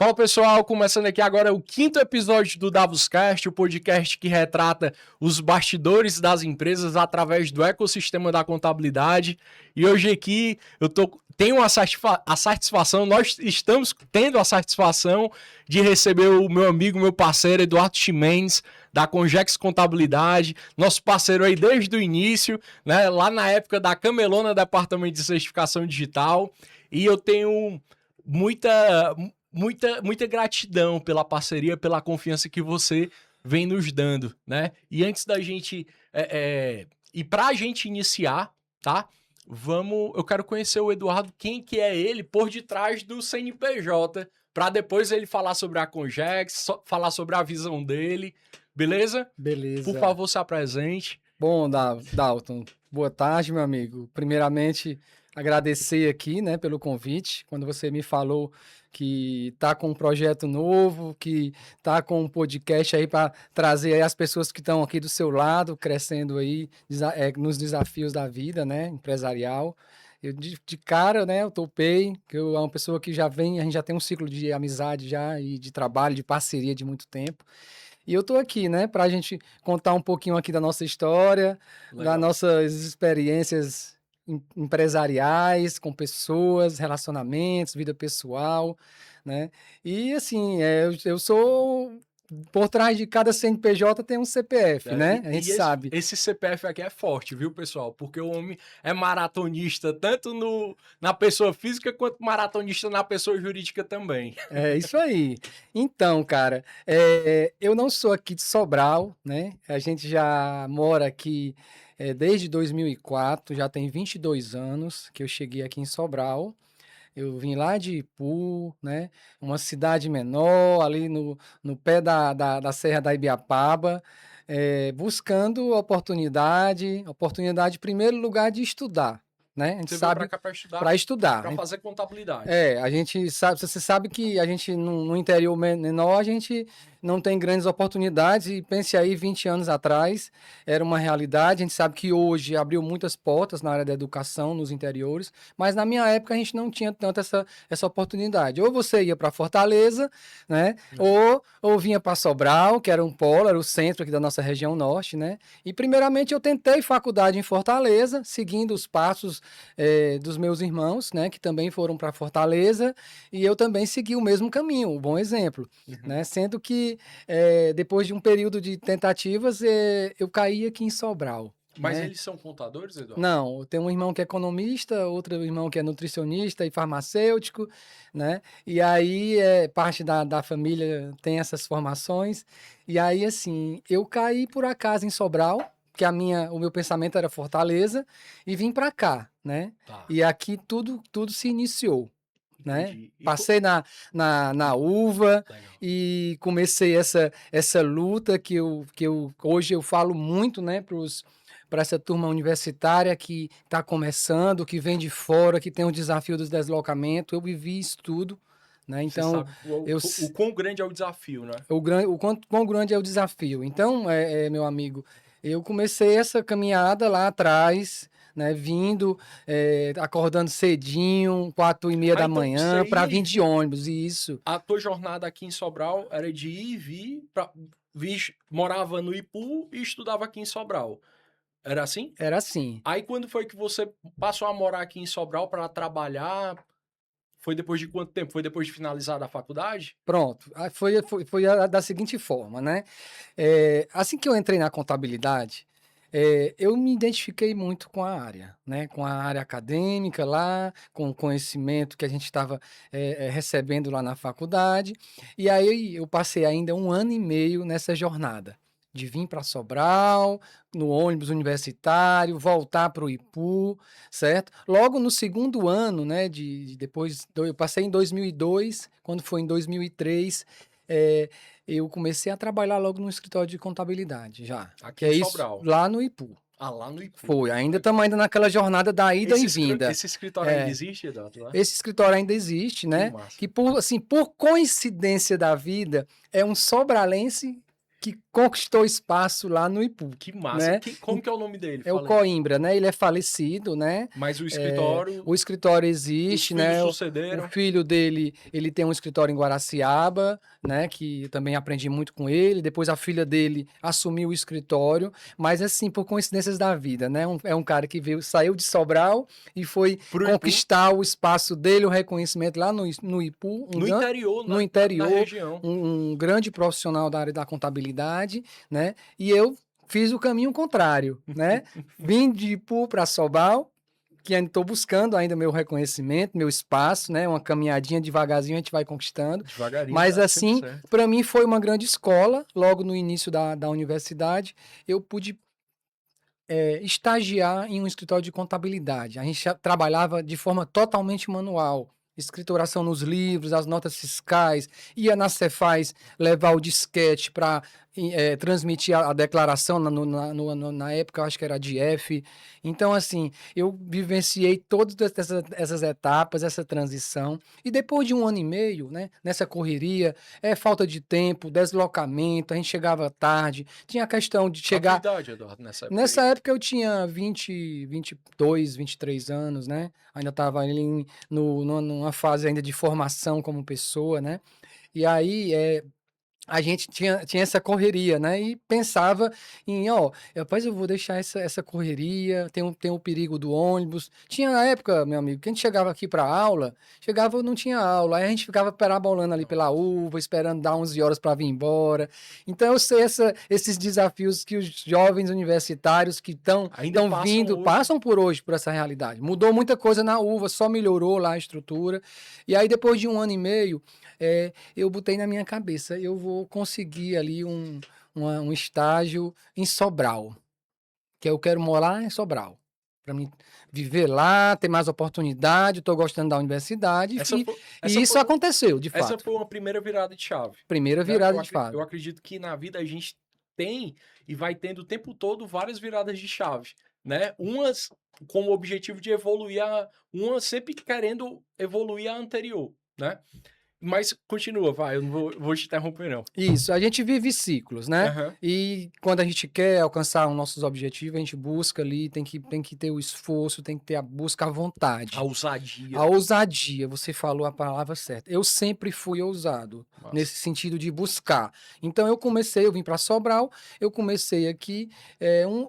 Fala pessoal, começando aqui agora o quinto episódio do Davoscast, o podcast que retrata os bastidores das empresas através do ecossistema da contabilidade. E hoje aqui tenho a satisfação, nós estamos tendo a satisfação de receber o meu amigo, meu parceiro Eduardo Ximenes, da Congex Contabilidade, nosso parceiro aí desde o início, né, lá na época da Camelona, Departamento de Certificação Digital. E eu tenho muita gratidão pela parceria, pela confiança que você vem nos dando, né? E antes da gente... E pra gente iniciar, tá? Eu quero conhecer o Eduardo, quem que é ele por detrás do CNPJ, para depois ele falar sobre a Congex, falar sobre a visão dele, beleza? Beleza. Por favor, se apresente. Bom, Dalton, boa tarde, meu amigo. Primeiramente, agradecer aqui, né, pelo convite. Quando você me falou que tá com um projeto novo, que tá com um podcast aí para trazer aí as pessoas que estão aqui do seu lado, crescendo aí nos desafios da vida, né, empresarial. Eu de cara, né, eu topei, que eu é uma pessoa que a gente já tem um ciclo de amizade já e de trabalho, de parceria de muito tempo. E eu tô aqui, né, para a gente contar um pouquinho aqui da nossa história, Legal. das nossas experiências empresariais, com pessoas, relacionamentos, vida pessoal, né? E assim, eu sou por trás de cada CNPJ tem um CPF, né? A gente sabe. Esse CPF aqui é forte, viu, pessoal? Porque o homem é maratonista tanto na pessoa física quanto maratonista na pessoa jurídica também. É isso aí. Então, cara, eu não sou aqui de Sobral, né? A gente já mora aqui desde 2004, já tem 22 anos que eu cheguei aqui em Sobral. Eu vim lá de Ipu, né? Uma cidade menor, ali no pé da Serra da Ibiapaba, buscando oportunidade, em primeiro lugar, de estudar, né? A gente Você veio sabe para cá para estudar, para estudar. para fazer contabilidade. A gente sabe, você sabe que a gente no interior menor, a gente não tem grandes oportunidades e pense aí 20 anos atrás, era uma realidade, a gente sabe que hoje abriu muitas portas na área da educação nos interiores, mas na minha época a gente não tinha tanto essa oportunidade. Ou você ia para Fortaleza, né? Ou vinha para Sobral, que era um polo, era o centro aqui da nossa região norte, né? E primeiramente eu tentei faculdade em Fortaleza, seguindo os passos dos meus irmãos, né? Que também foram para Fortaleza, e eu também segui o mesmo caminho, um bom exemplo, né? Sendo que depois de um período de tentativas, eu caí aqui em Sobral. Mas né? eles são contadores, Eduardo? Não, eu tenho um irmão que é economista, outro irmão que é nutricionista e farmacêutico, né? E aí parte da família tem essas formações. E aí, assim, eu caí por acaso em Sobral, que o meu pensamento era Fortaleza, e vim para cá, né? Tá. E aqui tudo se iniciou. Né? Entendi. Passei na uva. Legal. E comecei essa luta que hoje eu falo muito, né, para essa turma universitária que está começando, que vem de fora, que tem o desafio dos deslocamentos. Eu vivi isso tudo, né? Então, você sabe o quão grande é o desafio, né? quão grande é o desafio. Então, meu amigo, eu comecei essa caminhada lá atrás, né, vindo, acordando cedinho, 4h30 da manhã, para vir de ônibus, e isso. A tua jornada aqui em Sobral era de ir e vir, morava no Ipu e estudava aqui em Sobral. Era assim? Era assim. Aí quando foi que você passou a morar aqui em Sobral para trabalhar? Foi depois de quanto tempo? Foi depois de finalizar a faculdade? Pronto. Foi da seguinte forma, né? Assim que eu entrei na contabilidade, eu me identifiquei muito com a área, né? Com a área acadêmica lá, com o conhecimento que a gente estava recebendo lá na faculdade. E aí eu passei ainda 1 ano e meio nessa jornada. De vir para Sobral, no ônibus universitário, voltar para o Ipu, certo? Logo no segundo ano, né, eu passei em 2002, quando foi em 2003, eu comecei a trabalhar logo no escritório de contabilidade já. Aqui Que é em isso, Sobral. lá no Ipu. Ah, lá no Ipu. Foi, estamos ainda naquela jornada da ida e vinda. Esse escritório ainda existe, Eduardo? Esse escritório ainda existe, né? massa. Que por coincidência da vida, é um sobralense que conquistou espaço lá no Ipu, Que massa. né? Como que é o nome dele? É o Fala aí. Coimbra, né? Ele é falecido, né? Mas o escritório, O escritório os existe, filhos né? O sucederam. filho dele, ele tem um escritório em Guaraciaba, né? Que eu também aprendi muito com ele. Depois a filha dele assumiu o escritório, mas assim, por coincidências da vida, né? É um cara que veio, saiu de Sobral e foi Pro Ipu, conquistar o espaço dele, o reconhecimento lá no Ipu, no interior, no na interior, região. um grande profissional da área da contabilidade, né? E eu fiz o caminho contrário, né? Vim de Ipu para Sobral, que ainda estou buscando ainda meu reconhecimento, meu espaço, né? Uma caminhadinha devagarzinho a gente vai conquistando. Devagarinho Mas dá sempre assim, certo. para mim foi uma grande escola. Logo no início da universidade, eu pude estagiar em um escritório de contabilidade. A gente já trabalhava de forma totalmente manual. Escrituração nos livros, as notas fiscais, ia na Cefaz levar o disquete para transmitir a declaração na época, eu acho que era de F. Então, assim, eu vivenciei todas essas etapas, essa transição. E depois de 1 ano e meio, né, nessa correria, falta de tempo, deslocamento, a gente chegava tarde, tinha a questão de A tua chegar. idade, Eduardo, nessa época aí? Nessa época eu tinha 22, 23 anos, né? Ainda estava ali numa fase ainda de formação como pessoa, né? E aí, a gente tinha essa correria, né? E pensava em, ó, rapaz, eu vou deixar essa correria, tem o perigo do ônibus. Tinha na época, meu amigo, que a gente chegava aqui para aula, chegava, não tinha aula, aí a gente ficava perabolando ali pela uva, esperando dar 11 horas para vir embora. Então eu sei esses desafios que os jovens universitários que Ainda estão passam vindo, hoje. passam por hoje, por essa realidade. Mudou muita coisa na uva, só melhorou lá a estrutura. E aí depois de 1 ano e meio, eu botei na minha cabeça, eu vou conseguir ali um estágio em Sobral, que eu quero morar em Sobral, para mim viver lá, ter mais oportunidade, estou gostando da universidade, Essa foi, e essa isso foi, aconteceu, de essa fato. foi uma primeira virada de chave, Primeira né? virada de fato. Eu acredito que na vida a gente tem e vai tendo o tempo todo várias viradas de chave, né? Umas com o objetivo de evoluir uma sempre querendo evoluir a anterior, né? Mas continua, vai, eu não vou te interromper, não. Isso, a gente vive ciclos, né? Aham. E quando a gente quer alcançar os nossos objetivos, a gente busca ali, tem que ter o esforço, tem que ter a busca, a A vontade. ousadia. A ousadia, você falou a palavra certa. Eu sempre fui ousado, Massa. nesse sentido de buscar. Então eu vim para Sobral, eu comecei aqui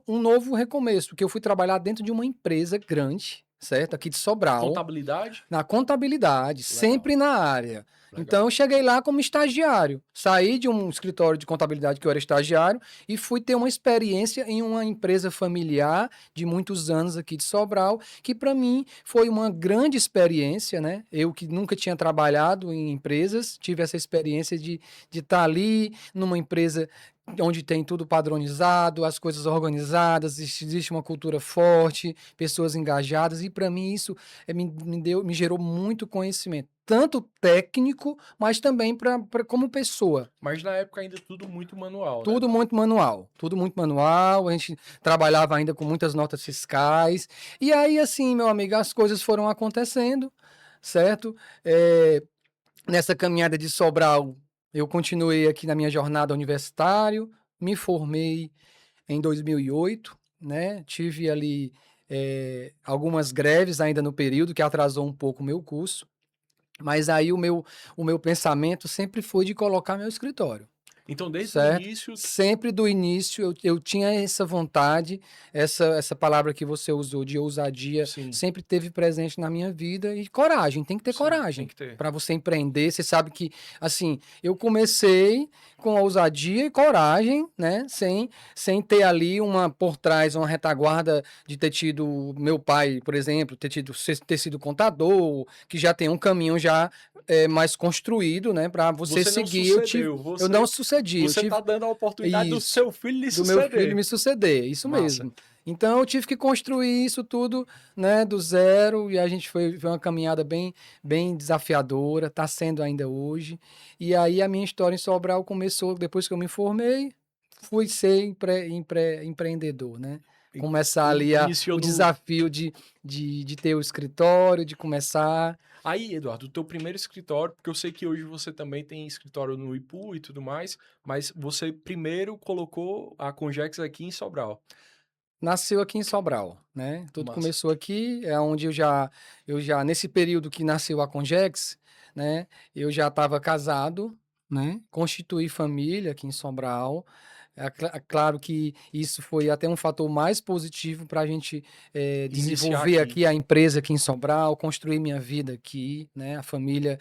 um novo recomeço, porque eu fui trabalhar dentro de uma empresa grande, certo? Aqui de Sobral, Contabilidade? na contabilidade, Legal, sempre na área. Então, legal. eu cheguei lá como estagiário. Saí de um escritório de contabilidade que eu era estagiário e fui ter uma experiência em uma empresa familiar de muitos anos aqui de Sobral, que para mim foi uma grande experiência, né? Eu que nunca tinha trabalhado em empresas, tive essa experiência de estar ali numa empresa onde tem tudo padronizado, as coisas organizadas, existe uma cultura forte, pessoas engajadas, e para mim isso me gerou muito conhecimento, tanto técnico, mas também como pessoa. Mas na época ainda tudo muito manual, né, Tudo Eduardo? muito manual, tudo muito manual, a gente trabalhava ainda com muitas notas fiscais, e aí assim, meu amigo, as coisas foram acontecendo, certo? Nessa caminhada de Sobral, eu continuei aqui na minha jornada universitária, me formei em 2008, né? Tive ali algumas greves ainda no período que atrasou um pouco o meu curso, mas aí o meu pensamento sempre foi de colocar meu escritório. Então, desde o Certo? início, Sempre do início eu tinha essa vontade, essa palavra que você usou de ousadia, sim, sempre teve presente na minha vida e coragem, tem que ter sim, tem coragem que ter. para você empreender. Você sabe que, assim, eu comecei com ousadia e coragem, né? Sem ter ali por trás uma retaguarda de ter tido meu pai, por exemplo, ter sido contador, que já tem um caminho já mais construído, né? Para você Você não seguir. sucedeu, Eu não sucedi, eu você tive tá dando a oportunidade do isso, seu filho lhe do meu filho suceder. me suceder, isso Massa. mesmo. Então eu tive que construir isso tudo, né, do zero, e a gente foi uma caminhada bem desafiadora, está sendo ainda hoje. E aí a minha história em Sobral começou depois que eu me formei, fui ser empreendedor, né? começar ali Iniciou o no... desafio de ter o escritório, de começar. Aí, Eduardo, o teu primeiro escritório, porque eu sei que hoje você também tem escritório no Ipu e tudo mais, mas você primeiro colocou a Congex aqui em Sobral. Nasceu aqui em Sobral, né? Tudo Massa. começou aqui, é onde eu já nesse período que nasceu a Congex, né? Eu já estava casado, né? Constituí família aqui em Sobral. É claro que isso foi até um fator mais positivo para a gente Iniciar desenvolver aqui. aqui a empresa aqui em Sobral, construir minha vida aqui, né? A família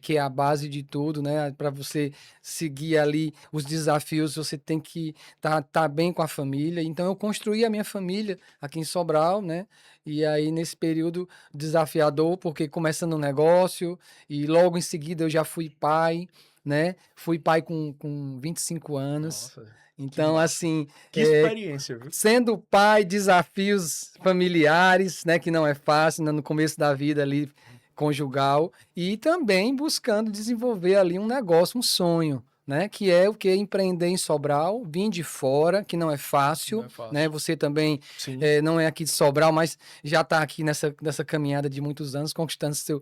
que é a base de tudo, né? Para você seguir ali os desafios, você tem que tá bem com a família. Então eu construí a minha família aqui em Sobral, né? E aí nesse período desafiador, porque começando um negócio e logo em seguida eu já fui pai, né? Fui pai com 25 anos. Nossa, que Então, massa. assim, Que experiência, viu? sendo pai, desafios familiares, né? Que não é fácil, né, no começo da vida ali, conjugal, e também buscando desenvolver ali um negócio, um sonho, né? Que é o que? Empreender em Sobral, vim de fora, que não é Não fácil, é né? fácil. Você também Sim. não é aqui de Sobral, mas já está aqui nessa caminhada de muitos anos, conquistando seu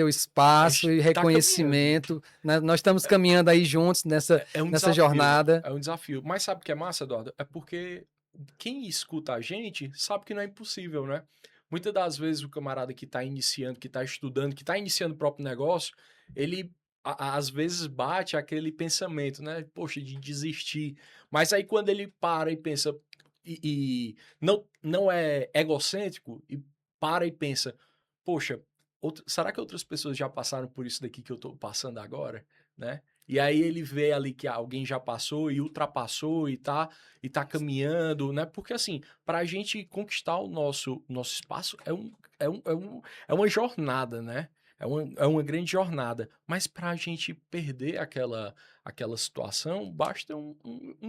A espaço gente e tá caminhando, né? reconhecimento, né? Nós estamos caminhando aí juntos É um nessa desafio. jornada. É um desafio. Mas sabe o que é massa, Eduardo? É porque quem escuta a gente sabe que não é impossível, né? Muitas das vezes o camarada que tá iniciando, que tá estudando, que tá iniciando o próprio negócio, ele às vezes bate aquele pensamento, né? Poxa, de desistir. Mas aí quando ele para e pensa, e não é egocêntrico, e para e pensa, poxa, será que outras pessoas já passaram por isso daqui que eu tô passando agora, né? E aí ele vê ali que alguém já passou e ultrapassou e tá caminhando, né? Porque assim, para a gente conquistar o nosso espaço é uma jornada, né? É uma grande jornada. Mas para a gente perder aquela situação, basta um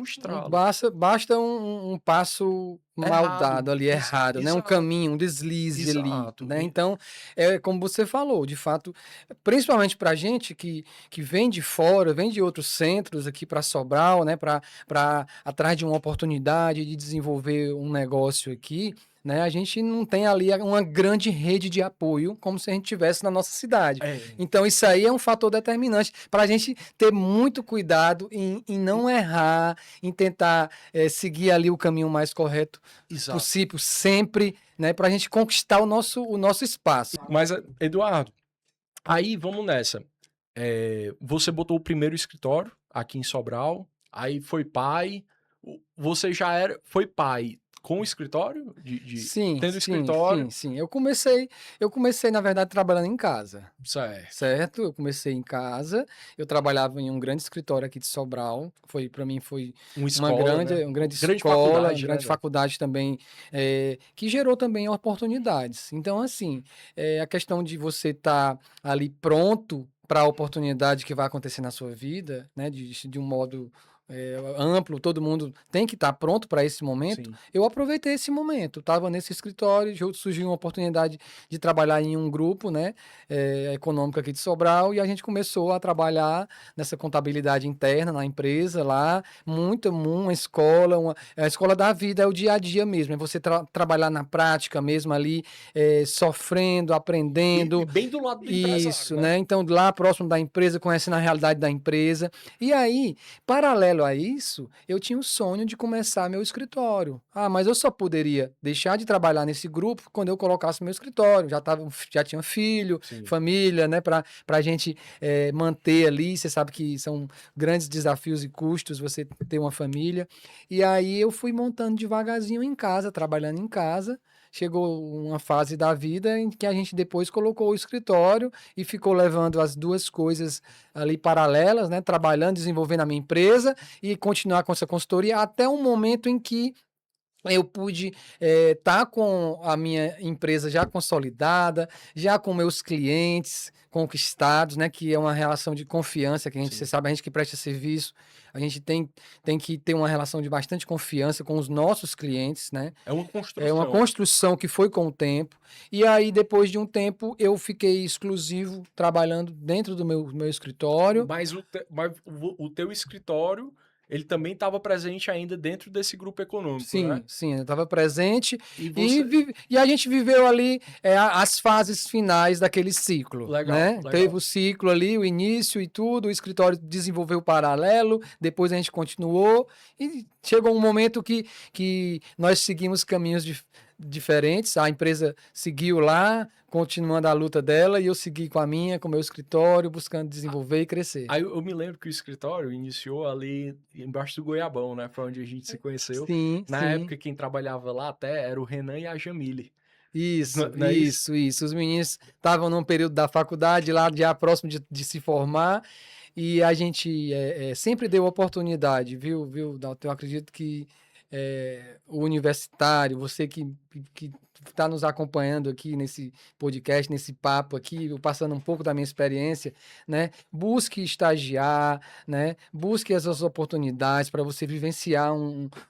estralo. Basta um passo mal Errado. dado ali, errado, né? Um Exato. caminho, um deslize ali, Exato. né? Então, é como você falou, de fato, principalmente para gente que vem de fora, vem de outros centros aqui para Sobral, né? Para atrás de uma oportunidade de desenvolver um negócio aqui, né? A gente não tem ali uma grande rede de apoio como se a gente tivesse na nossa cidade. É, Então, isso aí é um fator determinante para a gente ter muito cuidado em não errar, em tentar seguir ali o caminho mais correto exato. possível, sempre, né, para a gente conquistar o nosso espaço. Mas, Eduardo, aí vamos nessa. Você botou o primeiro escritório aqui em Sobral, aí foi pai. Você já foi pai com o escritório? Sim, Tendo sim, escritório? sim, sim. Eu comecei, na verdade, trabalhando em casa. Certo. Certo? Eu comecei em casa, eu trabalhava em um grande escritório aqui de Sobral, para mim foi Uma uma escola, grande, né? uma grande Grande escola, uma faculdade, né, grande Eduardo? faculdade também, que gerou também oportunidades. Então, assim, a questão de você estar ali pronto para a oportunidade que vai acontecer na sua vida, né, de um modo amplo, todo mundo tem que estar pronto para esse momento. Sim. Eu aproveitei esse momento, estava nesse escritório, surgiu uma oportunidade de trabalhar em um grupo, né, econômico aqui de Sobral, e a gente começou a trabalhar nessa contabilidade interna na empresa lá, uma escola, é a escola da vida, é o dia a dia mesmo, é você trabalhar na prática mesmo ali, sofrendo, E aprendendo, bem do lado do empresário, isso, né? né? Então, lá próximo da empresa, conhecendo a realidade da empresa. E aí, paralelo a isso, eu tinha o sonho de começar meu escritório. Ah, mas eu só poderia deixar de trabalhar nesse grupo quando eu colocasse meu escritório. Já tinha filho, Sim. família, né? Para a gente manter ali. Você sabe que são grandes desafios e custos você ter uma família. E aí eu fui montando devagarzinho em casa, trabalhando em casa. Chegou uma fase da vida em que a gente depois colocou o escritório e ficou levando as duas coisas ali paralelas, né? Trabalhando, desenvolvendo a minha empresa e continuar com essa consultoria até um momento em que eu pude estar com a minha empresa já consolidada, já com meus clientes conquistados, né? Que é uma relação de confiança que você Sim. sabe, a gente que presta serviço, a gente tem que ter uma relação de bastante confiança com os nossos clientes, né? É uma É uma construção. construção que foi com o tempo. E aí, depois de um tempo, eu fiquei exclusivo trabalhando dentro do meu escritório. Mas o teu escritório ele também estava presente ainda dentro desse grupo econômico, né? Sim, eu estava presente E você... e a gente viveu ali as fases finais daquele ciclo, Legal, né? Teve legal. o ciclo ali, o início e tudo, o escritório desenvolveu o paralelo, depois a gente continuou e chegou um momento que nós seguimos caminhos diferentes, a empresa seguiu lá, continuando a luta dela, e eu segui com a minha, com o meu escritório, buscando desenvolver e crescer. Aí eu me lembro que o escritório iniciou ali embaixo do Goiabão, né? Foi onde a gente se conheceu. Sim, Na sim. época, quem trabalhava lá até era o Renan e a Jamile. Isso, Não é isso? isso, isso. Os meninos estavam num período da faculdade, lá já próximo de se formar, e a gente sempre deu oportunidade, viu, Dalton? Eu acredito que o universitário, você que está nos acompanhando aqui nesse podcast, nesse papo aqui, eu passando um pouco da minha experiência, né? Busque estagiar, né? Busque essas oportunidades para você vivenciar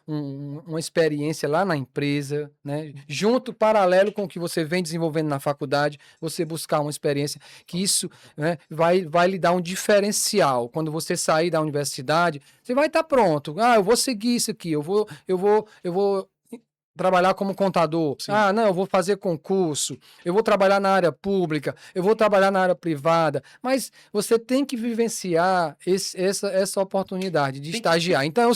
uma experiência lá na empresa, né? Junto, paralelo com o que você vem desenvolvendo na faculdade, você buscar uma experiência que isso, né, vai lhe dar um diferencial. Quando você sair da universidade, você vai estar pronto. Ah, eu vou seguir isso aqui, eu vou trabalhar como contador. Sim. Ah, não, eu vou fazer concurso, eu vou trabalhar na área pública, eu vou trabalhar na área privada, mas você tem que vivenciar essa oportunidade de estagiar. Então,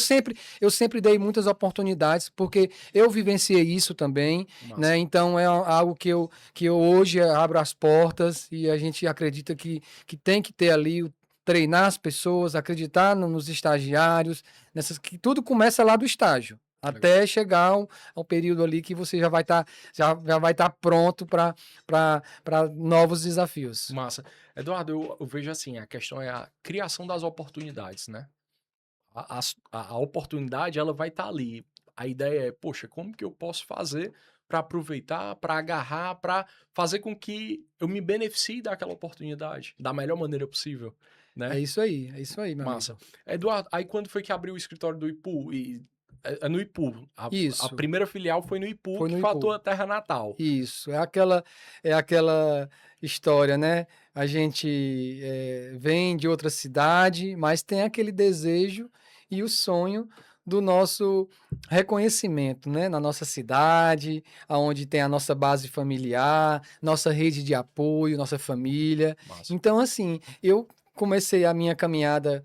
eu sempre dei muitas oportunidades, porque eu vivenciei isso também, Massa. né? Então, é algo que eu hoje abro as portas e a gente acredita que tem que ter ali treinar as pessoas, acreditar nos estagiários, que tudo começa lá do estágio. Até chegar ao período ali que você já vai estar pronto para novos desafios. Massa. Eduardo, eu vejo assim, a questão é a criação das oportunidades, né? A oportunidade, ela vai estar ali. A ideia é, poxa, como que eu posso fazer para aproveitar, para agarrar, para fazer com que eu me beneficie daquela oportunidade da melhor maneira possível, né? É isso aí, meu Massa. amigo. Eduardo, aí quando foi que abriu o escritório do Ipu? É no Ipu. A Isso, primeira filial foi no Ipu, foi que no foi a Ipu. tua terra natal. Isso, é aquela história, né? A gente vem de outra cidade, mas tem aquele desejo e o sonho do nosso reconhecimento, né? Na nossa cidade, aonde tem a nossa base familiar, nossa rede de apoio, nossa família. Massa. Então, assim, eu comecei a minha caminhada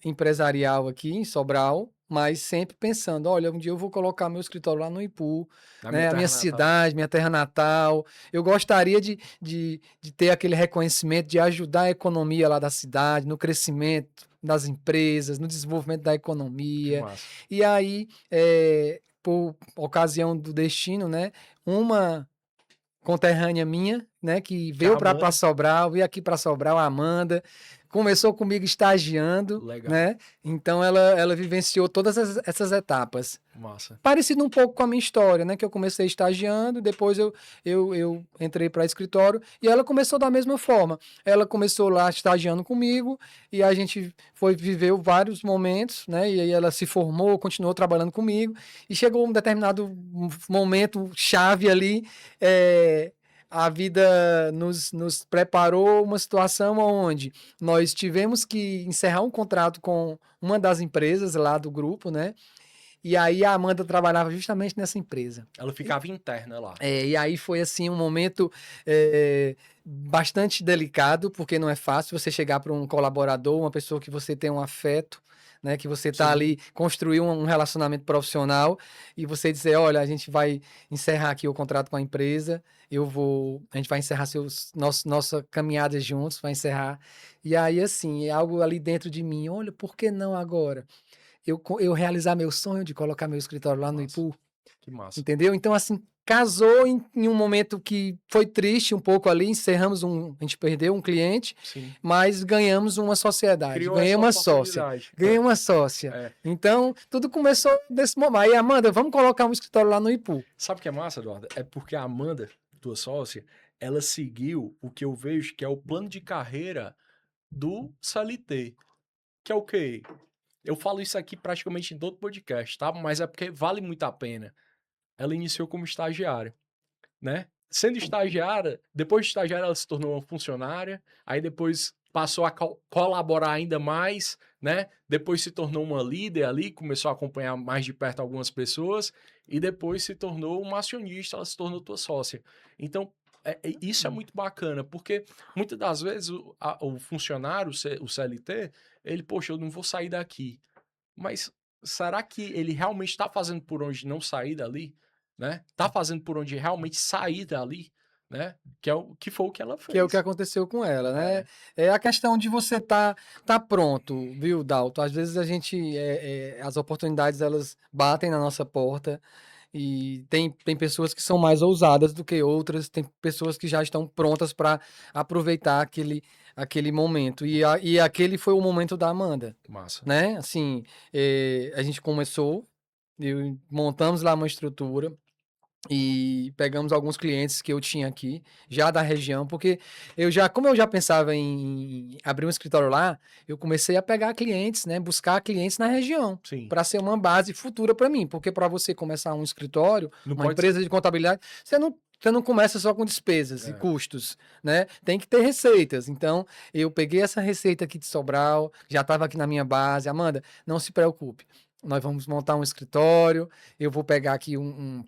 empresarial aqui em Sobral, mas sempre pensando, olha, um dia eu vou colocar meu escritório lá no Ipu, Na minha né? A minha terra natal. cidade, minha terra natal. Eu gostaria de ter aquele reconhecimento, de ajudar a economia lá da cidade, no crescimento das empresas, no desenvolvimento da Que economia. massa. E aí, por ocasião do destino, né? Uma conterrânea minha, né, que Que é a veio para Amanda. Sobral, veio aqui para Sobral, a Amanda, começou comigo estagiando, Legal. né? Então ela vivenciou todas essas etapas. Massa. Parecido um pouco com a minha história, né? Que eu comecei estagiando, depois eu entrei para escritório e ela começou da mesma forma. Ela começou lá estagiando comigo e a gente viveu vários momentos, né? E aí ela se formou, continuou trabalhando comigo e chegou um determinado momento chave ali. A vida nos preparou uma situação onde nós tivemos que encerrar um contrato com uma das empresas lá do grupo, né? E aí a Amanda trabalhava justamente nessa empresa. Ela ficava interna lá. E aí foi assim um momento bastante delicado, porque não é fácil você chegar para um colaborador, uma pessoa que você tem um afeto, né, que você está Sim. ali, construir um relacionamento profissional, e você dizer, olha, a gente vai encerrar aqui o contrato com a empresa, a gente vai encerrar nossa caminhada juntos, vai encerrar. E aí, assim, é algo ali dentro de mim, olha, por que não agora? Eu realizar meu sonho de colocar meu escritório lá no Massa. Ipu, Que massa. entendeu? Então, assim, casou em um momento que foi triste um pouco ali, a gente perdeu um cliente, Sim. mas ganhamos uma sociedade, Criou ganhei essa uma sócia, oportunidade. ganhei uma sócia. É. Então, tudo começou desse momento. Aí, Amanda, vamos colocar um escritório lá no Ipu. Sabe o que é massa, Eduardo? É porque a Amanda, tua sócia, ela seguiu o que eu vejo que é o plano de carreira do CLT. Que é o quê? Eu falo isso aqui praticamente em todo podcast, tá? Mas é porque vale muito a pena. Ela iniciou como estagiária, né? Sendo estagiária, depois de estagiária ela se tornou uma funcionária, aí depois passou a colaborar ainda mais, né? Depois se tornou uma líder ali, começou a acompanhar mais de perto algumas pessoas e depois se tornou uma acionista, ela se tornou tua sócia. Então, isso é muito bacana, porque muitas das vezes o funcionário, o CLT, ele, poxa, eu não vou sair daqui. Mas será que ele realmente está fazendo por onde não sair dali? Né? Tá fazendo por onde realmente sair dali? Né? Que foi o que ela Que é o que fez. aconteceu com ela, né? É, É a questão de você tá pronto, viu, Dalton? Às vezes a gente, as oportunidades, elas batem na nossa porta e tem pessoas que são mais ousadas do que outras, tem pessoas que já estão prontas para aproveitar aquele momento. E aquele foi o momento da Amanda, massa. né? Assim, a gente começou, montamos lá uma estrutura, e pegamos alguns clientes que eu tinha aqui, já da região, porque como eu já pensava em abrir um escritório lá, eu comecei a pegar clientes, né, buscar clientes na região, Sim. para ser uma base futura para mim, porque para você começar um escritório, Não uma pode ser. empresa de contabilidade, você não começa só com despesas e É, custos, né? Tem que ter receitas. Então, eu peguei essa receita aqui de Sobral, já estava aqui na minha base. Amanda, não se preocupe. Nós vamos montar um escritório, eu vou pegar aqui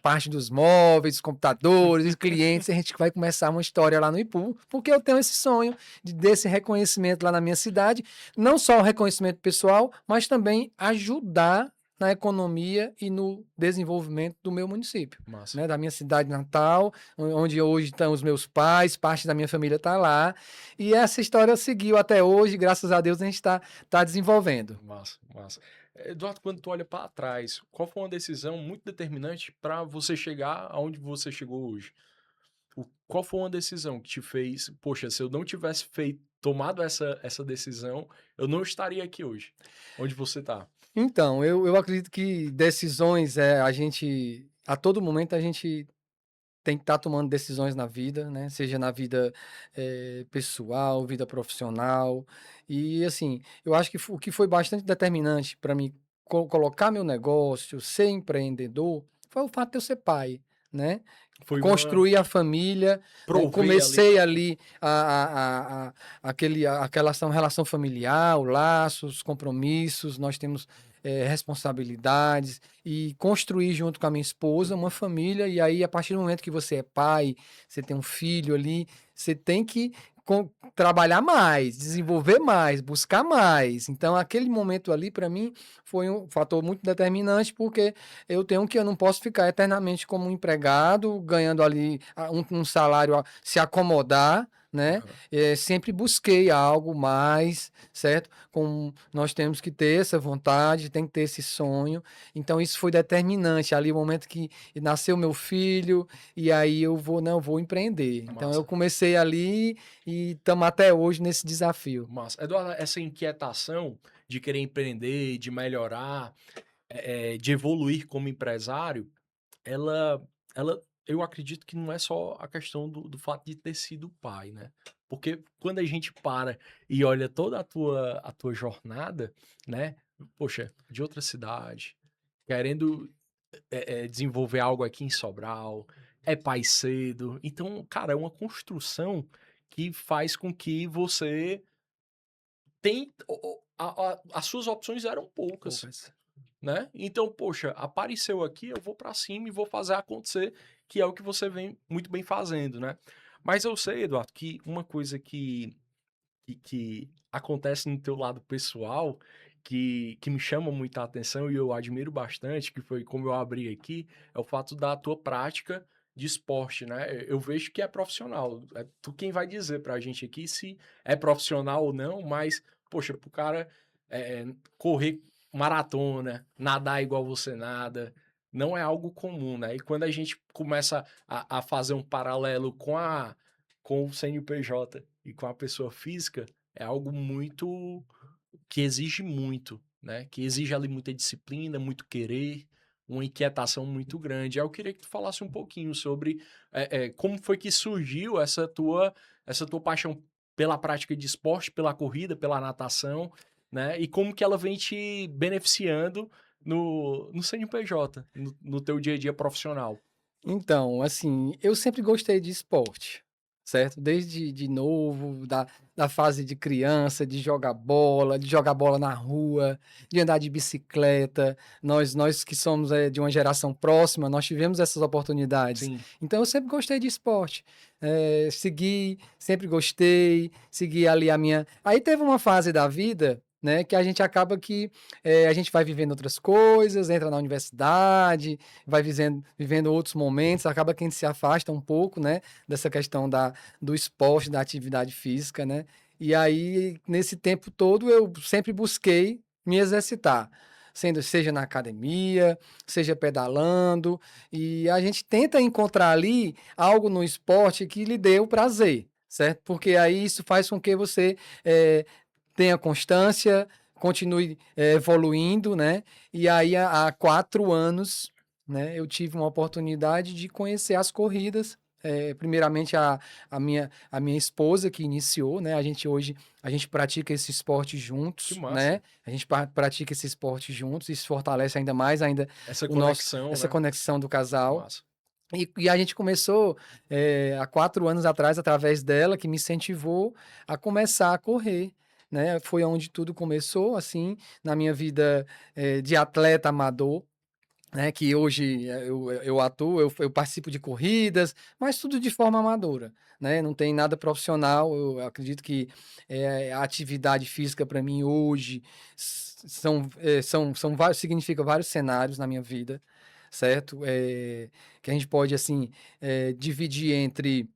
parte dos móveis, computadores, clientes, e a gente vai começar uma história lá no Ipu, porque eu tenho esse sonho desse reconhecimento lá na minha cidade, não só o reconhecimento pessoal, mas também ajudar na economia e no desenvolvimento do meu município, massa. né, da minha cidade natal, onde hoje estão os meus pais, parte da minha família está lá, e essa história seguiu até hoje, graças a Deus a gente tá desenvolvendo. Massa, massa. Eduardo, quando tu olha para trás, qual foi uma decisão muito determinante para você chegar aonde você chegou hoje? Qual foi uma decisão que te fez, poxa, se eu não tivesse tomado essa decisão, eu não estaria aqui hoje, onde você tá? Então, eu acredito que decisões, a todo momento a gente tem que estar tomando decisões na vida, né? Seja na vida pessoal, vida profissional. E assim, eu acho que o que foi bastante determinante para mim colocar meu negócio, ser empreendedor, foi o fato de eu ser pai, né? Foi uma Construir a família, né? provei ali. Comecei ali aquela relação familiar, o laço, os compromissos, nós temos responsabilidades e construir junto com a minha esposa uma família. E aí, a partir do momento que você é pai, você tem um filho ali, você tem que trabalhar mais, desenvolver mais, buscar mais. Então, aquele momento ali, para mim, foi um fator muito determinante, porque eu não posso ficar eternamente como um empregado, ganhando ali um salário, se acomodar, né? Aham. Sempre busquei algo mais, certo? Nós temos que ter essa vontade, tem que ter esse sonho. Então, isso foi determinante ali, o momento que nasceu meu filho, e aí eu vou empreender. Então, eu Massa, comecei ali e estamos até hoje nesse desafio. massa. Eduardo, essa inquietação de querer empreender, de melhorar, de evoluir como empresário, ela, eu acredito que não é só a questão do fato de ter sido pai, né? Porque quando a gente para e olha toda a tua jornada, né? Poxa, de outra cidade, querendo desenvolver algo aqui em Sobral, é pai cedo. Então, cara, é uma construção que faz com que você tem... As suas opções eram poucas, Poucas. né? Então, poxa, apareceu aqui, eu vou pra cima e vou fazer acontecer, que é o que você vem muito bem fazendo, né? Mas eu sei, Eduardo, que uma coisa que acontece no teu lado pessoal, que me chama muita atenção e eu admiro bastante, que foi como eu abri aqui, é o fato da tua prática de esporte, né? Eu vejo que é profissional. É tu quem vai dizer pra gente aqui se é profissional ou não, mas, poxa, pro cara correr maratona, nadar igual você nada, não é algo comum, né? E quando a gente começa a fazer um paralelo com o CNPJ e com a pessoa física, é algo muito que exige muito, né? Que exige ali muita disciplina, muito querer, uma inquietação muito grande. Aí eu queria que tu falasse um pouquinho sobre como foi que surgiu essa tua paixão pela prática de esporte, pela corrida, pela natação, né? E como que ela vem te beneficiando no CNPJ, no teu dia a dia profissional. Então, assim, eu sempre gostei de esporte, certo? Desde de novo, da fase de criança, de jogar bola na rua, de andar de bicicleta. Nós que somos de uma geração próxima, nós tivemos essas oportunidades. Sim. Então eu sempre gostei de esporte. Sempre gostei, segui ali a minha. Aí teve uma fase da vida, né, que a gente acaba que a gente vai vivendo outras coisas, entra na universidade, vai vivendo outros momentos, acaba que a gente se afasta um pouco, né, dessa questão do esporte, da atividade física, né? E aí, nesse tempo todo, eu sempre busquei me exercitar, seja na academia, seja pedalando, e a gente tenta encontrar ali algo no esporte que lhe dê o prazer, certo? Porque aí isso faz com que você tenha constância, continue evoluindo, né? E aí, há 4 anos, né, eu tive uma oportunidade de conhecer as corridas. Primeiramente a minha esposa que iniciou, né? A gente pratica esse esporte Que juntos, massa. né? A gente pratica esse esporte juntos, isso fortalece ainda mais ainda Essa o nosso conexão, essa né? conexão do casal. Massa. E a gente começou há 4 anos atrás, através dela, que me incentivou a começar a correr, né? Foi onde tudo começou, assim, na minha vida de atleta amador, né? Que hoje eu atuo, eu participo de corridas, mas tudo de forma amadora, né? Não tem nada profissional. Eu acredito que a atividade física para mim hoje são vários, significa vários cenários na minha vida, certo? Que a gente pode assim dividir entre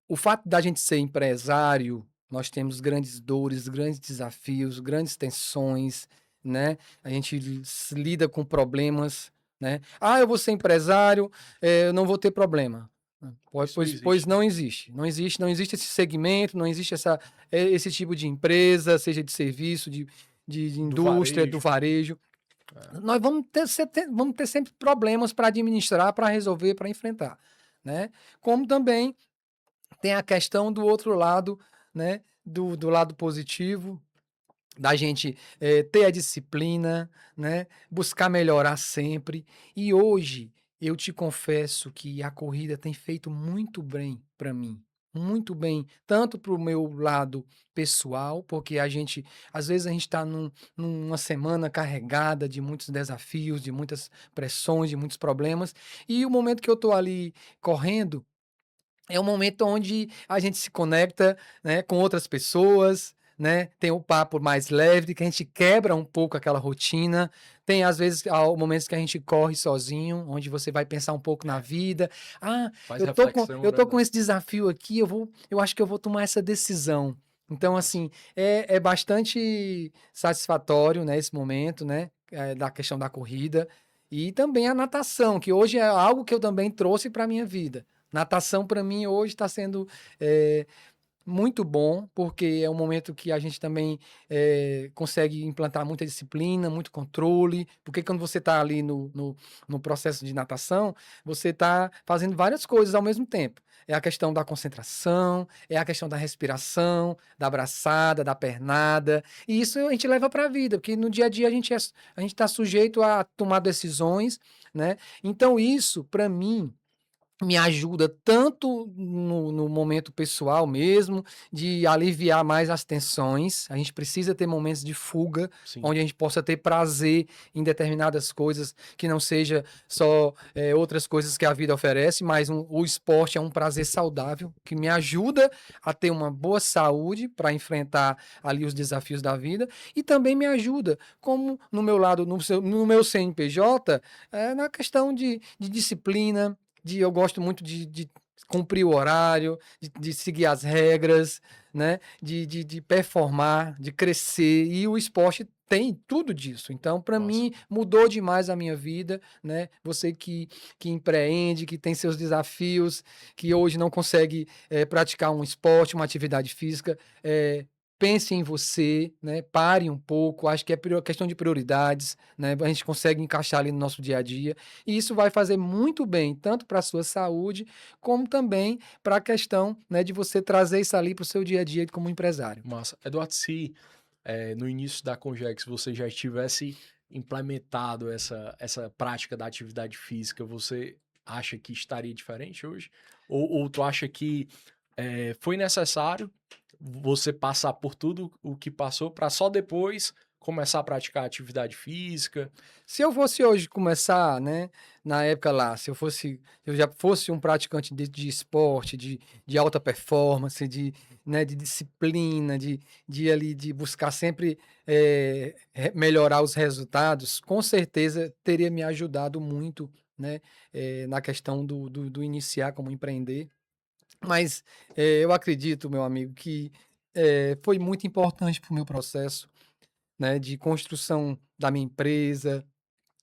o fato da gente ser empresário. Nós temos grandes dores, grandes desafios, grandes tensões, né? A gente lida com problemas, né? Ah, eu vou ser empresário, eu não vou ter problema. Isso não Pois existe. não existe. Não existe esse segmento, não existe esse tipo de empresa, seja de serviço, de Do indústria, do varejo. varejo. É. Nós vamos ter sempre problemas para administrar, para resolver, para enfrentar, né? Como também tem a questão do outro lado, né? Do lado positivo, da gente ter a disciplina, né? Buscar melhorar sempre. E hoje eu te confesso que a corrida tem feito muito bem para mim. Muito bem, tanto para o meu lado pessoal, porque às vezes a gente está numa semana carregada de muitos desafios, de muitas pressões, de muitos problemas, e o momento que eu estou ali correndo, é um momento onde a gente se conecta, né, com outras pessoas, né, tem o papo mais leve, que a gente quebra um pouco aquela rotina. Tem, às vezes, momentos que a gente corre sozinho, onde você vai pensar um pouco na vida. Ah, Faz reflexão, eu né, tô com mano? esse desafio aqui, eu acho que eu vou tomar essa decisão. Então, Massa. assim, é bastante satisfatório, né, esse momento, né, da questão da corrida. E também a natação, que hoje é algo que eu também trouxe para minha vida. Natação para mim hoje está sendo muito bom, porque é um momento que a gente também consegue implantar muita disciplina, muito controle, porque quando você está ali no processo de natação, você está fazendo várias coisas ao mesmo tempo. É a questão da concentração, é a questão da respiração, da abraçada, da pernada, e isso a gente leva para a vida, porque no dia a dia a gente está sujeito a tomar decisões, né? Então isso, para mim, me ajuda tanto no momento pessoal mesmo, de aliviar mais as tensões. A gente precisa ter momentos de fuga, Sim. onde a gente possa ter prazer em determinadas coisas, que não seja só outras coisas que a vida oferece, mas o esporte é um prazer saudável, que me ajuda a ter uma boa saúde para enfrentar ali os desafios da vida, e também me ajuda, como no meu lado, no meu CNPJ, na questão de disciplina, eu gosto muito de cumprir o horário, de seguir as regras, né? De performar, de crescer. E o esporte tem tudo disso. Então, para Massa. mim, mudou demais a minha vida, né? Você que empreende, que tem seus desafios, que hoje não consegue praticar um esporte, uma atividade física, pense em você, né? Pare um pouco. Acho que é questão de prioridades, né? A gente consegue encaixar ali no nosso dia a dia. E isso vai fazer muito bem, tanto para a sua saúde, como também para a questão, né, de você trazer isso ali para o seu dia a dia como empresário. Massa. Eduardo, se no início da Congex você já tivesse implementado essa prática da atividade física, você acha que estaria diferente hoje? Ou tu acha que foi necessário você passar por tudo o que passou para só depois começar a praticar atividade física? Se eu fosse hoje começar, né, na época lá, se eu já fosse um praticante de esporte, de alta performance, né, de disciplina, de buscar sempre melhorar os resultados, com certeza teria me ajudado muito, né, na questão do iniciar como empreender. Mas eu acredito, meu amigo, que foi muito importante para o meu processo, né, de construção da minha empresa,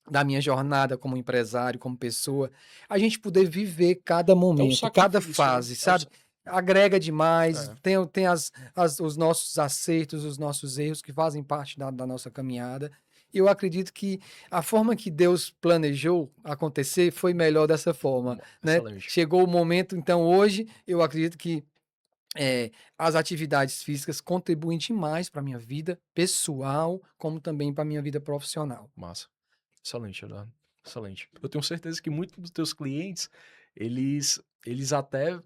da minha jornada como empresário, como pessoa, a gente poder viver cada É o momento, cada sacrifício, né? fase, sabe? Agrega demais, É. tem os nossos acertos, os nossos erros que fazem parte da nossa caminhada. E eu acredito que a forma que Deus planejou acontecer foi melhor dessa forma, né? Excelente. Chegou o momento, então hoje eu acredito que as atividades físicas contribuem demais para a minha vida pessoal, como também para a minha vida profissional. Massa. Excelente, Eduardo. Excelente. Eu tenho certeza que muitos dos teus clientes, eles até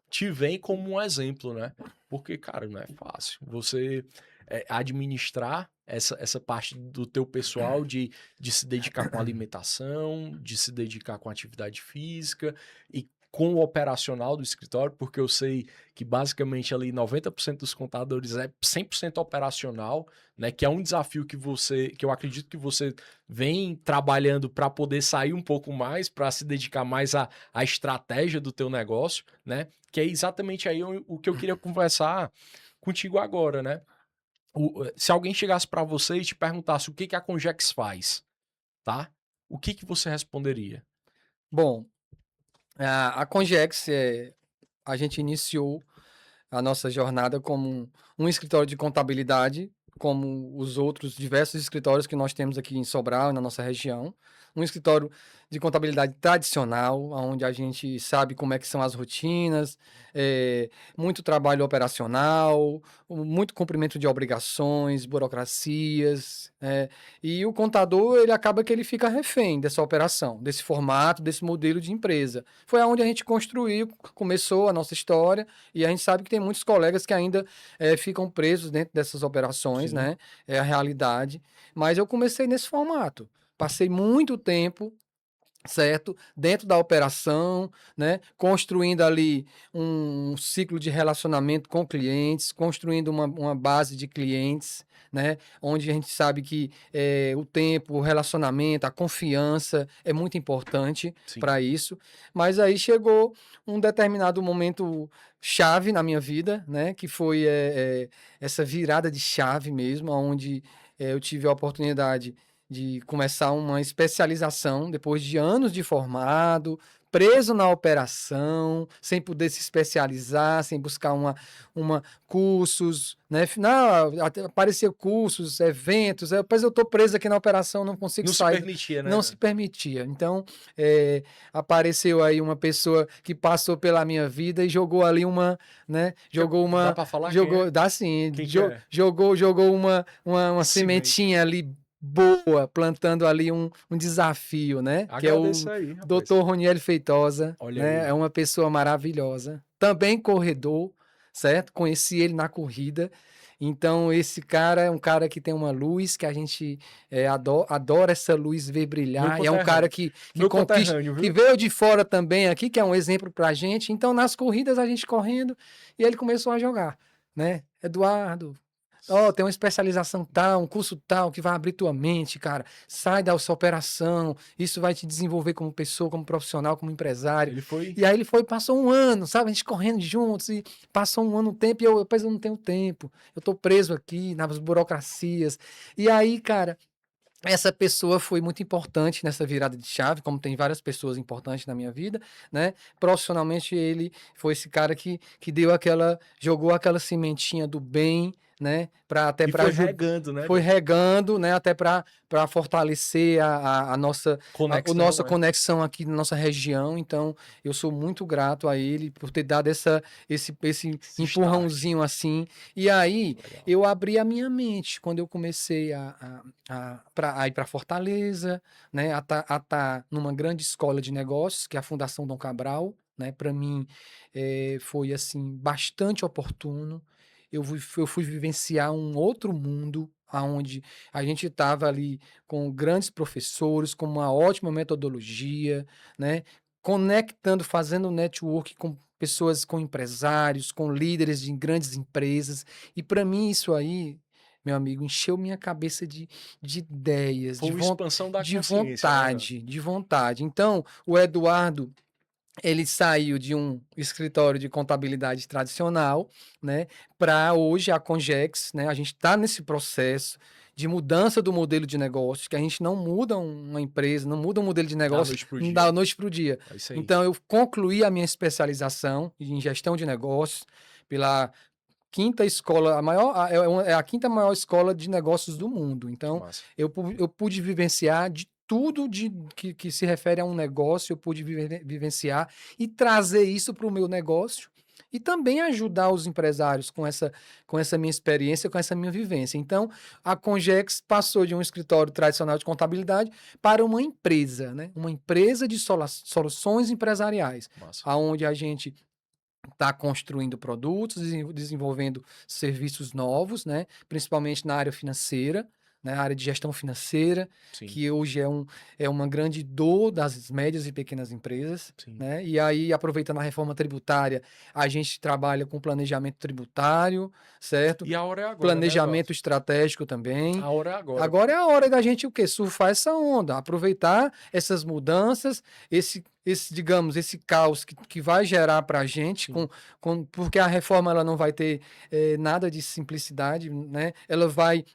te veem como um exemplo, né? Porque, cara, não é fácil. Você administrar essa parte do teu pessoal de se dedicar com alimentação, de se dedicar com atividade física e com o operacional do escritório, porque eu sei que basicamente ali 90% dos contadores é 100% operacional, né? Que é um desafio que eu acredito que você vem trabalhando para poder sair um pouco mais, para se dedicar mais à estratégia do teu negócio, né? Que é exatamente aí o que eu queria conversar contigo agora, né? Se alguém chegasse para você e te perguntasse o que a Congex faz, tá? O que você responderia? Bom, a Congex, a gente iniciou a nossa jornada como um escritório de contabilidade, como os outros diversos escritórios que nós temos aqui em Sobral, na nossa região. Um escritório de contabilidade tradicional, onde a gente sabe como é que são as rotinas, muito trabalho operacional, muito cumprimento de obrigações, burocracias, e o contador, ele acaba que ele fica refém dessa operação, desse formato, desse modelo de empresa. Foi aonde a gente construiu, começou a nossa história, e a gente sabe que tem muitos colegas que ainda ficam presos dentro dessas operações, Sim. né? É a realidade. Mas eu comecei nesse formato. Passei muito tempo, certo? Dentro da operação, né? Construindo ali um ciclo de relacionamento com clientes, construindo uma base de clientes, né? Onde a gente sabe que o tempo, o relacionamento, a confiança é muito importante Sim. para isso. Mas aí chegou um determinado momento chave na minha vida, né? Que foi essa virada de chave mesmo, onde eu tive a oportunidade de começar uma especialização depois de anos de formado, preso na operação, sem poder se especializar, sem buscar uma cursos, né? Não, aparecia cursos, eventos, depois eu estou preso aqui na operação, não consigo Não se sair, permitia, né? não se permitia. Então, apareceu aí uma pessoa que passou pela minha vida e jogou ali né? Dá pra falar quem é? Dá sim, Quem que é? jogou uma Semente. sementinha ali boa, plantando ali um desafio, né? Que é Agradeço o aí, rapaz. Dr. Roniel Feitosa, Olha né? aí. É uma pessoa maravilhosa. Também corredor, certo? Conheci ele na corrida. Então, esse cara é um cara que tem uma luz que a gente adora essa luz ver Meu brilhar. E é um cara conterrâneo. que Meu conquista, conterrâneo, que viu? veio de fora também aqui, que é um exemplo pra gente. Então, nas corridas, a gente correndo, e ele começou a jogar, né? Eduardo, ó, tem uma especialização tal, um curso tal que vai abrir tua mente, cara. Sai da sua operação, isso vai te desenvolver como pessoa, como profissional, como empresário. Ele foi. E aí ele passou um ano, sabe? A gente correndo juntos e passou um ano, um tempo, e depois eu não tenho tempo. Eu tô preso aqui nas burocracias. E aí, cara, essa pessoa foi muito importante nessa virada de chave, como tem várias pessoas importantes na minha vida, né? Profissionalmente, ele foi esse cara que jogou aquela sementinha do bem, né? E foi regando, né? Foi regando, né? Até para fortalecer a nossa Conexão, né? conexão aqui na nossa região. Então, eu sou muito grato a ele por ter dado esse Esse empurrãozinho assim. E aí, Legal. eu abri a minha mente quando eu comecei a ir para Fortaleza, né? A tá numa grande escola de negócios, que é a Fundação Dom Cabral, né? Para mim, foi assim bastante oportuno. Eu fui vivenciar um outro mundo, aonde a gente estava ali com grandes professores, com uma ótima metodologia, né? Conectando, fazendo network com pessoas, com empresários, com líderes de grandes empresas. E para mim isso aí, meu amigo, encheu minha cabeça de ideias, Foi uma expansão da consciência, né, velho? de vontade. Então, o Eduardo, ele saiu de um escritório de contabilidade tradicional, né, para hoje a Congex, né? A gente está nesse processo de mudança do modelo de negócio, que a gente não muda uma empresa, não muda um modelo de Da negócio noite pro da dia. noite para o dia. É isso aí. Então, eu concluí a minha especialização em gestão de negócios pela quinta escola, é a quinta maior escola de negócios do mundo. Que Então, massa. eu pude vivenciar de tudo que se refere a um negócio, eu pude vivenciar e trazer isso para o meu negócio e também ajudar os empresários com essa minha experiência, com essa minha vivência. Então, a Congex passou de um escritório tradicional de contabilidade para uma empresa, né? Uma empresa de soluções empresariais, Massa. aonde a gente está construindo produtos, desenvolvendo serviços novos, né? Principalmente na área financeira, né? A área de gestão financeira, Sim, que hoje é uma grande dor das médias e pequenas empresas, sim. né? E aí, aproveitando a reforma tributária, a gente trabalha com planejamento tributário, certo? E a hora é agora, né, Eduardo? Planejamento estratégico também. A hora é agora. Agora é a hora da gente o quê? Surfar essa onda, aproveitar essas mudanças, digamos, esse caos que vai gerar para a gente, Sim. porque a reforma ela não vai ter nada de simplicidade, né? Ela vai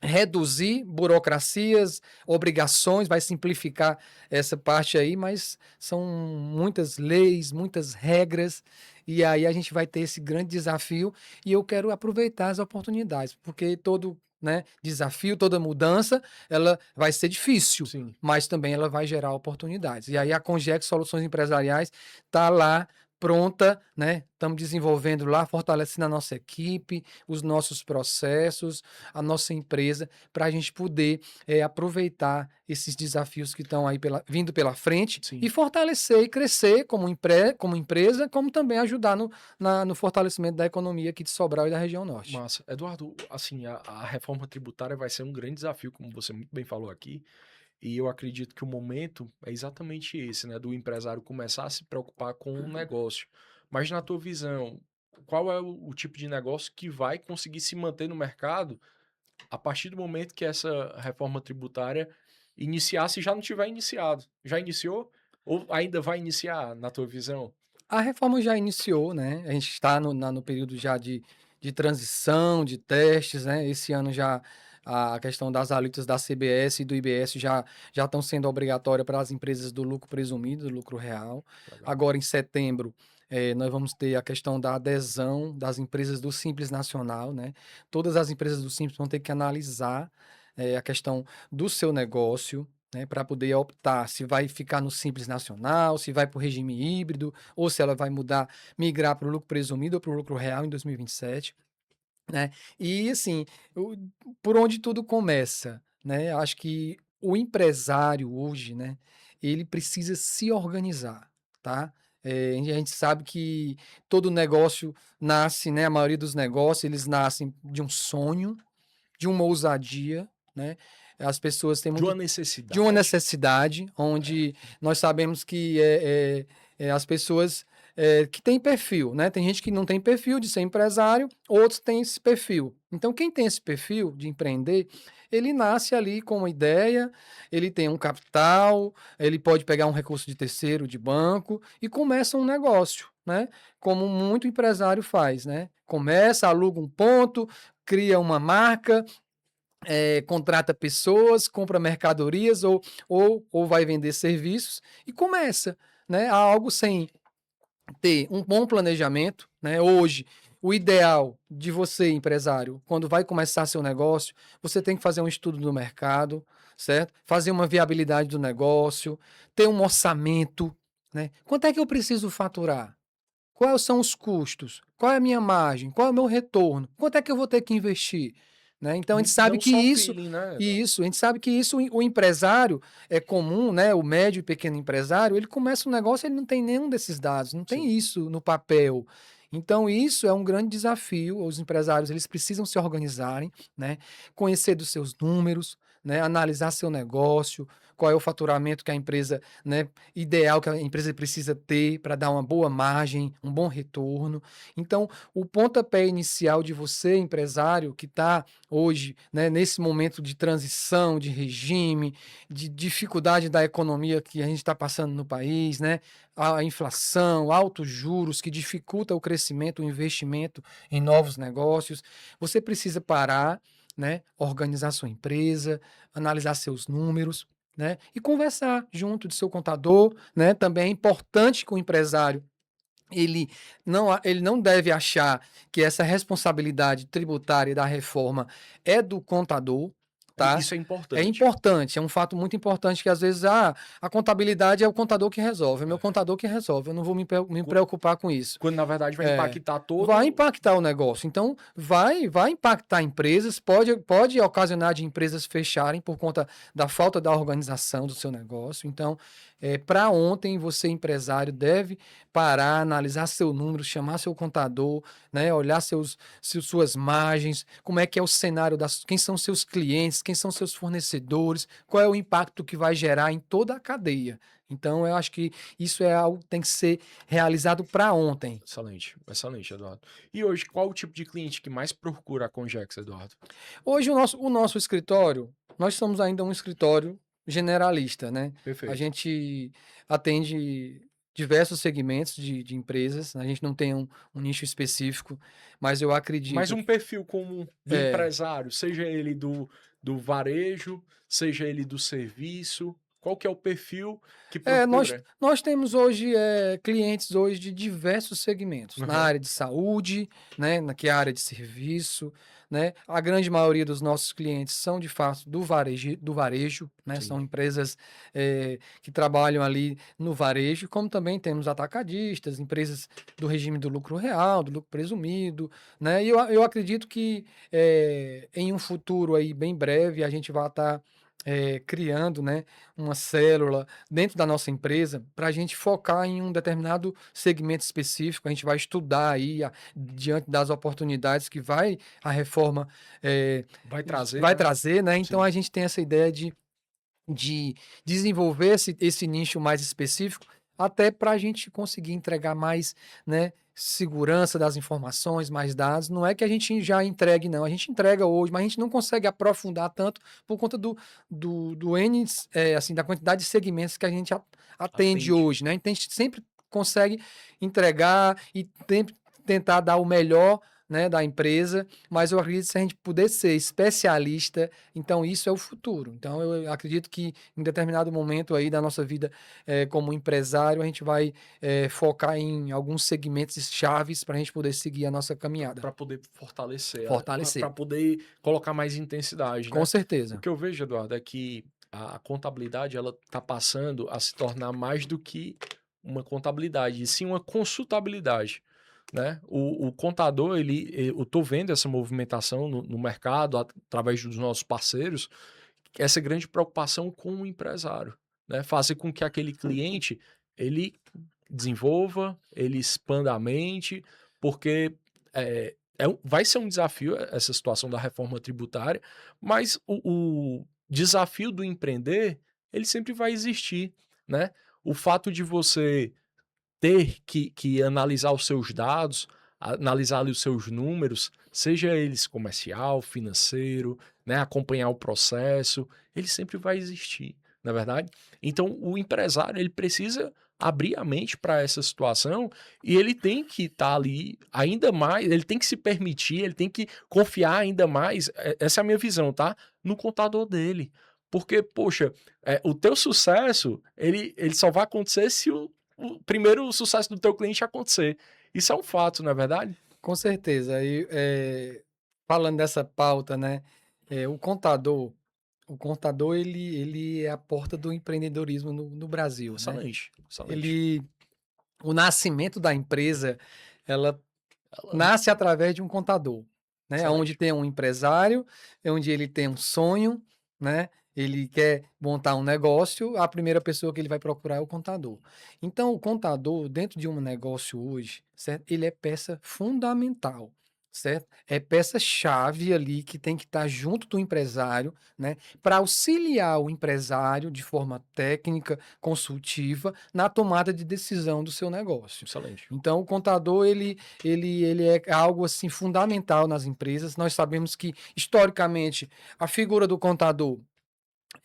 reduzir burocracias, obrigações, vai simplificar essa parte aí, mas são muitas leis, muitas regras, e aí a gente vai ter esse grande desafio, e eu quero aproveitar as oportunidades, porque todo, né, desafio, toda mudança, ela vai ser difícil, Sim. mas também ela vai gerar oportunidades. E aí a Congex Soluções Empresariais está lá pronta, né? Estamos desenvolvendo lá, fortalecendo a nossa equipe, os nossos processos, a nossa empresa, para a gente poder aproveitar esses desafios que estão aí vindo pela frente Sim. e fortalecer e crescer como empresa, como também ajudar no fortalecimento da economia aqui de Sobral e da região norte. Massa. Eduardo, assim, a reforma tributária vai ser um grande desafio, como você muito bem falou aqui. E eu acredito que o momento é exatamente esse, né? Do empresário começar a se preocupar com o negócio. Mas na tua visão, qual é o tipo de negócio que vai conseguir se manter no mercado a partir do momento que essa reforma tributária iniciar, se já não tiver iniciado? Já iniciou? Ou ainda vai iniciar, na tua visão? A reforma já iniciou, né? A gente está no período já de transição, de testes, né? Esse ano já a questão das alíquotas da CBS e do IBS já estão sendo obrigatórias para as empresas do lucro presumido, do lucro real. Legal. Agora, em setembro, nós vamos ter a questão da adesão das empresas do Simples Nacional, né? Todas as empresas do Simples vão ter que analisar a questão do seu negócio, né, para poder optar se vai ficar no Simples Nacional, se vai para o regime híbrido, ou se ela vai migrar para o lucro presumido ou para o lucro real em 2027, né? E assim, por onde tudo começa, né? Acho que o empresário hoje, né, ele precisa se organizar, tá? A gente sabe que todo negócio nasce, né? A maioria dos negócios, eles nascem de um sonho, de uma ousadia, né? As pessoas têm De uma muito de uma necessidade. necessidade, onde nós sabemos que as pessoas que têm perfil, né? Tem gente que não tem perfil de ser empresário, outros têm esse perfil. Então, quem tem esse perfil de empreender, ele nasce ali com uma ideia, ele tem um capital, ele pode pegar um recurso de terceiro, de banco, e começa um negócio, né? Como muito empresário faz, né? Começa, aluga um ponto, cria uma marca, contrata pessoas, compra mercadorias ou vai vender serviços e começa, né, algo sem ter um bom planejamento, né? Hoje, o ideal de você, empresário, quando vai começar seu negócio, você tem que fazer um estudo do mercado, certo? Fazer uma viabilidade do negócio, ter um orçamento, né? Quanto é que eu preciso faturar? Quais são os custos? Qual é a minha margem? Qual é o meu retorno? Quanto é que eu vou ter que investir? Né? Então a gente sabe Não que só isso, feeling, né? a gente sabe que isso o empresário é comum, né? O médio e pequeno empresário, ele começa um negócio, ele não tem nenhum desses dados, não tem Sim. isso no papel. Então isso é um grande desafio. Os empresários eles precisam se organizarem, né? Conhecer dos seus números, né? Analisar seu negócio, qual é o faturamento que a empresa, né? Ideal que a empresa precisa ter para dar uma boa margem, um bom retorno. Então, o pontapé inicial de você, empresário, que está hoje, né, nesse momento de transição, de regime, de dificuldade da economia que a gente está passando no país, né? A inflação, altos juros que dificulta o crescimento, o investimento em novos negócios. Você precisa parar, né? Organizar sua empresa, analisar seus números, né? E conversar junto do seu contador, né? Também é importante que o empresário ele não deve achar que essa responsabilidade tributária da reforma é do contador, tá? Isso é É importante. importante, é um fato muito importante que às vezes a contabilidade é o contador que resolve, é meu contador que resolve, eu não vou me preocupar com isso. Quando na verdade vai É, impactar vai todo. impactar o negócio. Então, vai impactar empresas, pode ocasionar de empresas fecharem por conta da falta da organização do seu negócio. Então, para ontem, você, empresário, deve parar, analisar seu número, chamar seu contador, né, olhar suas margens, como é que é o cenário, quem são seus clientes, quem são seus fornecedores, qual é o impacto que vai gerar em toda a cadeia. Então, eu acho que isso é algo que tem que ser realizado para ontem. Excelente, excelente, Eduardo. E hoje, qual o tipo de cliente que mais procura a Congex, Eduardo? Hoje, o nosso escritório, nós somos ainda um escritório generalista, né? A Perfeito. gente atende diversos segmentos de empresas, a gente não tem um nicho específico, mas eu Mas acredito um que perfil comum do é, empresário, seja ele do varejo, seja ele do serviço, qual que é o perfil que Nós, procura? nós temos hoje clientes hoje de diversos segmentos, na Aham, área de saúde, né, que é a área de serviço, né? A grande maioria dos nossos clientes são de fato do varejo, né? São sim. empresas que trabalham ali no varejo, como também temos atacadistas, empresas do regime do lucro real, do lucro presumido, né? E eu acredito que em um futuro aí bem breve a gente vai estar criando, né, uma célula dentro da nossa empresa para a gente focar em um determinado segmento específico. A gente vai estudar aí, diante das oportunidades que a reforma Vai trazer, vai né? trazer, né? Então Sim. a gente tem essa ideia de desenvolver esse nicho mais específico, até para a gente conseguir entregar mais, né, segurança das informações, mais dados. Não é que a gente já entregue, não. A gente entrega hoje, mas a gente não consegue aprofundar tanto por conta do N, assim, da quantidade de segmentos que a gente atende Atende. hoje, né? Então a gente sempre consegue entregar e tentar dar o melhor, né, da empresa, mas eu acredito que se a gente puder ser especialista, então isso é o futuro. Então eu acredito que em determinado momento aí da nossa vida como empresário, a gente vai focar em alguns segmentos chaves para a gente poder seguir a nossa caminhada. Para poder fortalecer, para Fortalecer. poder colocar mais intensidade, Com né? O certeza. que eu vejo, Eduardo, é que a contabilidade ela está passando a se tornar mais do que uma contabilidade, e sim uma consultabilidade, né? O contador, eu tô vendo essa movimentação no mercado através dos nossos parceiros, essa grande preocupação com o empresário, né? Fazer com que aquele cliente ele desenvolva, ele expanda a mente, porque vai ser um desafio essa situação da reforma tributária, mas o desafio do empreender, ele sempre vai existir, né? O fato de você ter que analisar os seus dados, analisar ali os seus números, seja eles comercial, financeiro, né, acompanhar o processo, ele sempre vai existir, na verdade. Então, o empresário ele precisa abrir a mente para essa situação e ele tem que estar ali ainda mais, ele tem que se permitir, ele tem que confiar ainda mais, essa é a minha visão, tá? No contador dele. Porque, poxa, o teu sucesso, ele só vai acontecer se primeiro o sucesso do teu cliente acontecer. Isso é um fato, não é verdade? Com certeza. Aí, falando dessa pauta, né, o contador ele é a porta do empreendedorismo no Brasil, né. Excelente, excelente. Ele O nascimento da empresa, ela Ela nasce através de um contador, né, onde excelente. tem um empresário, onde ele tem um sonho, né, ele quer montar um negócio, a primeira pessoa que ele vai procurar é o contador. Então o contador, dentro de um negócio hoje, certo, ele é peça fundamental, certo? É peça-chave ali que tem que estar junto do empresário, né, para auxiliar o empresário de forma técnica, consultiva, na tomada de decisão do seu negócio. Excelente. Então o contador ele é algo, assim, fundamental nas empresas. Nós sabemos que, historicamente, a figura do contador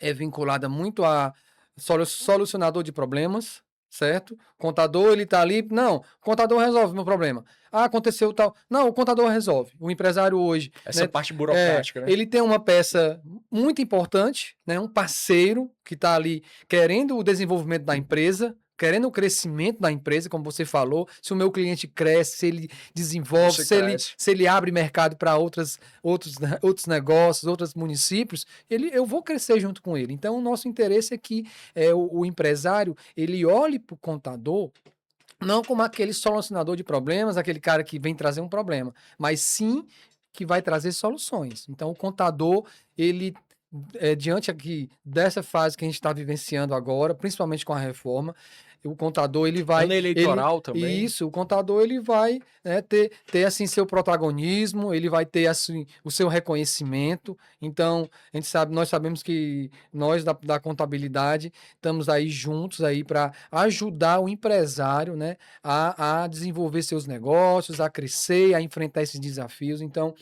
é vinculada muito a solucionador de problemas, certo? Contador, ele tá ali, não, o contador resolve meu problema. Ah, aconteceu tal. Não, o contador resolve. O empresário hoje, Essa né, parte burocrática, né? ele tem uma peça muito importante, né, um parceiro que está ali querendo o desenvolvimento da empresa, querendo o crescimento da empresa, como você falou. Se o meu cliente cresce, se ele desenvolve, Você se ele, cresce. se ele abre mercado para outros negócios, outros municípios, eu vou crescer junto com ele. Então, o nosso interesse é que o empresário ele olhe para o contador não como aquele solucionador de problemas, aquele cara que vem trazer um problema, mas sim que vai trazer soluções. Então, o contador, ele, diante aqui dessa fase que a gente está vivenciando agora, principalmente com a reforma, o contador Ano eleitoral também. o contador ele vai, né, ter assim seu protagonismo, ele vai ter assim o seu reconhecimento. Então, nós sabemos que nós da contabilidade estamos aí juntos aí para ajudar o empresário, né, a desenvolver seus negócios, a crescer, a enfrentar esses desafios. Então,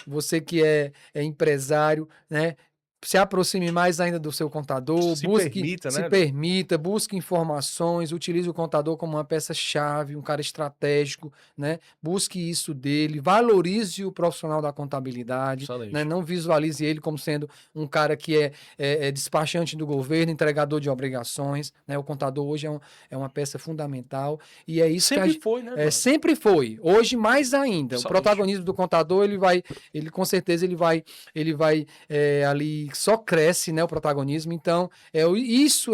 você que é empresário, né, se aproxime mais ainda do seu contador, Se permita, se né? permita, busque informações, utilize o contador como uma peça-chave, um cara estratégico, né? Busque isso dele, valorize o profissional da contabilidade, né? Excelente. Não visualize ele como sendo um cara que é despachante do governo, entregador de obrigações, né? O contador hoje é uma peça fundamental e é isso que Sempre foi, né, Eduardo? sempre foi. Hoje mais ainda. O Excelente. protagonismo do contador ele com certeza ele vai ali só cresce, né? O protagonismo. Então isso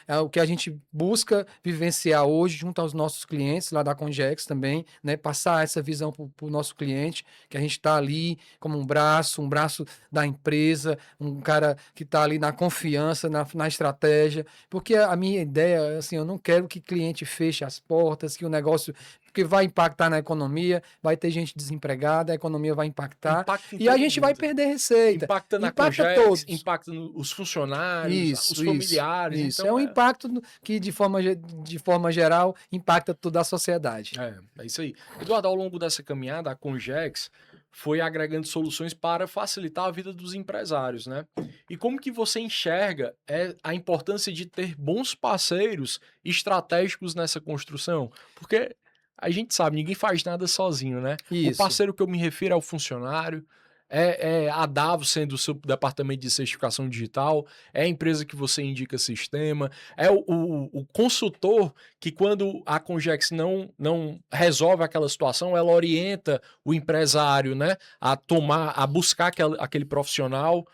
é o que a gente busca vivenciar hoje junto aos nossos clientes lá da Congex também, né? Passar essa visão para o nosso cliente, que a gente está ali como um braço da empresa, um cara que está ali na confiança, na estratégia, porque a minha ideia, assim, eu não quero que cliente feche as portas, que o negócio, porque vai impactar na economia, vai ter gente desempregada, a economia vai impactar Impacta em e a todo gente vai mundo. perder receita. Impacta na Impacta Congex, todos. impacta os funcionários, os Isso, isso, familiares. isso. É Então um impacto que, de forma geral, impacta toda a sociedade. é isso aí. Eduardo, ao longo dessa caminhada, a Congex foi agregando soluções para facilitar a vida dos empresários, né? E como que você enxerga a importância de ter bons parceiros estratégicos nessa construção? Porque a gente sabe, ninguém faz nada sozinho, né? O Isso. parceiro que eu me refiro é o funcionário, é a Davos sendo o seu departamento de certificação digital, é a empresa que você indica sistema, é o consultor que quando a Congex não resolve aquela situação, ela orienta o empresário, né, a buscar aquele profissional.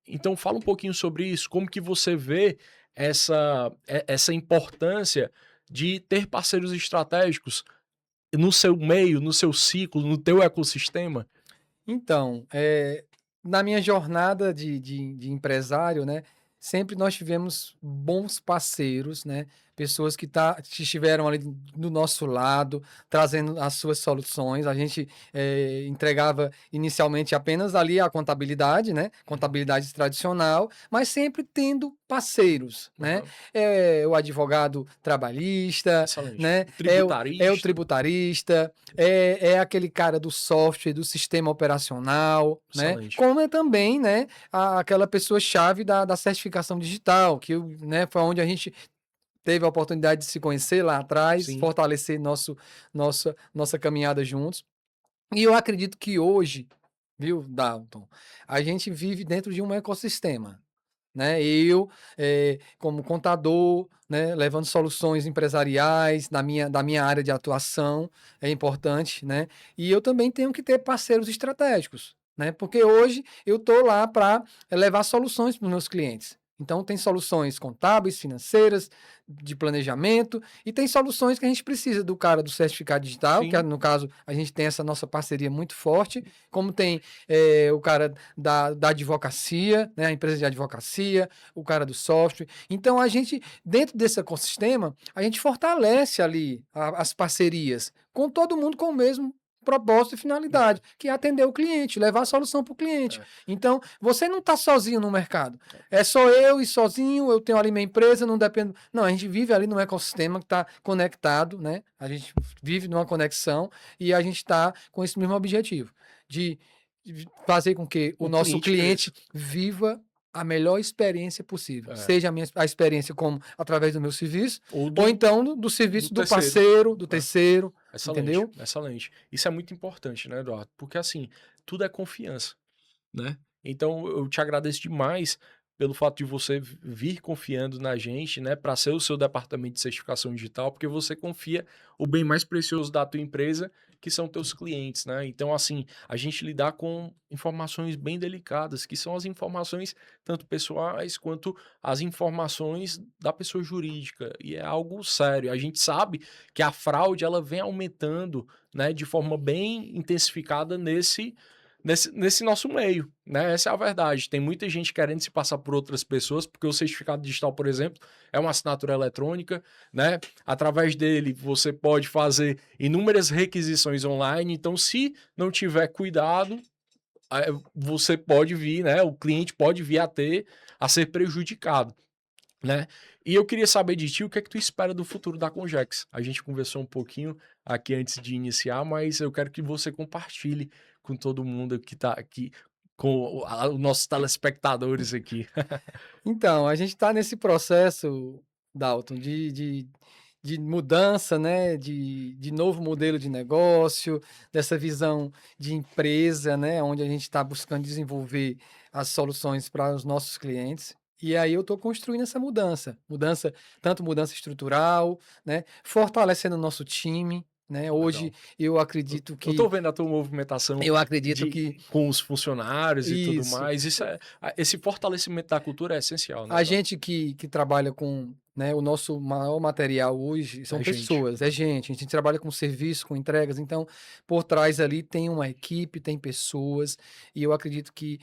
Então fala um pouquinho sobre isso, como que você vê essa importância de ter parceiros estratégicos no seu meio, no seu ciclo, no teu ecossistema? Então, na minha jornada de empresário, né, sempre nós tivemos bons parceiros, né, pessoas que estiveram ali do nosso lado, trazendo as suas soluções. A gente entregava inicialmente apenas ali a contabilidade, né, contabilidade tradicional, mas sempre tendo parceiros, né, Aham, o advogado trabalhista, excelente. né, O é o tributarista, tributarista, é aquele cara do software, do sistema operacional, né? excelente. Como é também, né, aquela pessoa-chave da certificação digital, né, foi onde a gente teve a oportunidade de se conhecer lá atrás, Sim, fortalecer nossa caminhada juntos. E eu acredito que hoje, viu, Dalton, a gente vive dentro de um ecossistema. né? Eu, como contador, né, levando soluções empresariais da minha área de atuação, é importante, né? E eu também tenho que ter parceiros estratégicos, né? Porque hoje eu estou lá para levar soluções para os meus clientes. Então, tem soluções contábeis, financeiras, de planejamento, e tem soluções que a gente precisa do cara do certificado digital, que Sim, no caso a gente tem essa nossa parceria muito forte, como tem o cara da advocacia, né, a empresa de advocacia, o cara do software. Então, a gente, dentro desse ecossistema, a gente fortalece ali as parcerias com todo mundo com o mesmo propósito e finalidade, que é atender o cliente, levar a solução para o cliente. é, Então, você não está sozinho no mercado. É só eu e sozinho, eu tenho ali minha empresa, não dependo. Não, a gente vive ali num ecossistema que está conectado, né? A gente vive numa conexão e a gente está com esse mesmo objetivo de fazer com que o o nosso cliente cresça. cliente viva a melhor experiência possível. É. Seja a experiência como através do meu serviço, Ou ou do, então do do serviço do terceiro. parceiro, do É. terceiro, Excelente, entendeu? excelente. Isso é muito importante, né, Eduardo? Porque assim, tudo é confiança, né? Então eu te agradeço demais pelo fato de você vir confiando na gente, né, para ser o seu departamento de certificação digital, porque você confia o bem mais precioso da tua empresa, que são teus clientes, né? Então assim, a gente lidar com informações bem delicadas, que são as informações tanto pessoais quanto as informações da pessoa jurídica, e é algo sério. A gente sabe que a fraude ela vem aumentando, né, de forma bem intensificada nesse nosso meio, né? Essa é a verdade. Tem muita gente querendo se passar por outras pessoas, porque o certificado digital, por exemplo, é uma assinatura eletrônica, né? Através dele você pode fazer inúmeras requisições online. Então, se não tiver cuidado, você pode vir, né? O cliente pode vir a ser prejudicado, né? E eu queria saber de ti o que é que tu espera do futuro da Congex. A gente conversou um pouquinho aqui antes de iniciar, mas eu quero que você compartilhe com todo mundo que está aqui, com os nossos telespectadores aqui. Então, a gente está nesse processo, Dalton, de mudança, né? De novo modelo de negócio, dessa visão de empresa, né? Onde a gente está buscando desenvolver as soluções para os nossos clientes. E aí eu estou construindo essa mudança, tanto mudança estrutural, né? Fortalecendo o nosso time, né? Hoje Legal. eu acredito Eu tô que vendo a tua movimentação eu acredito que com os funcionários e tudo isso. mais. Esse fortalecimento da cultura é essencial, né, A Eduardo? gente que trabalha com, né, o nosso maior material hoje são A gente. pessoas, é gente. A gente trabalha com serviço, com entregas, então por trás ali tem uma equipe, tem pessoas, e eu acredito que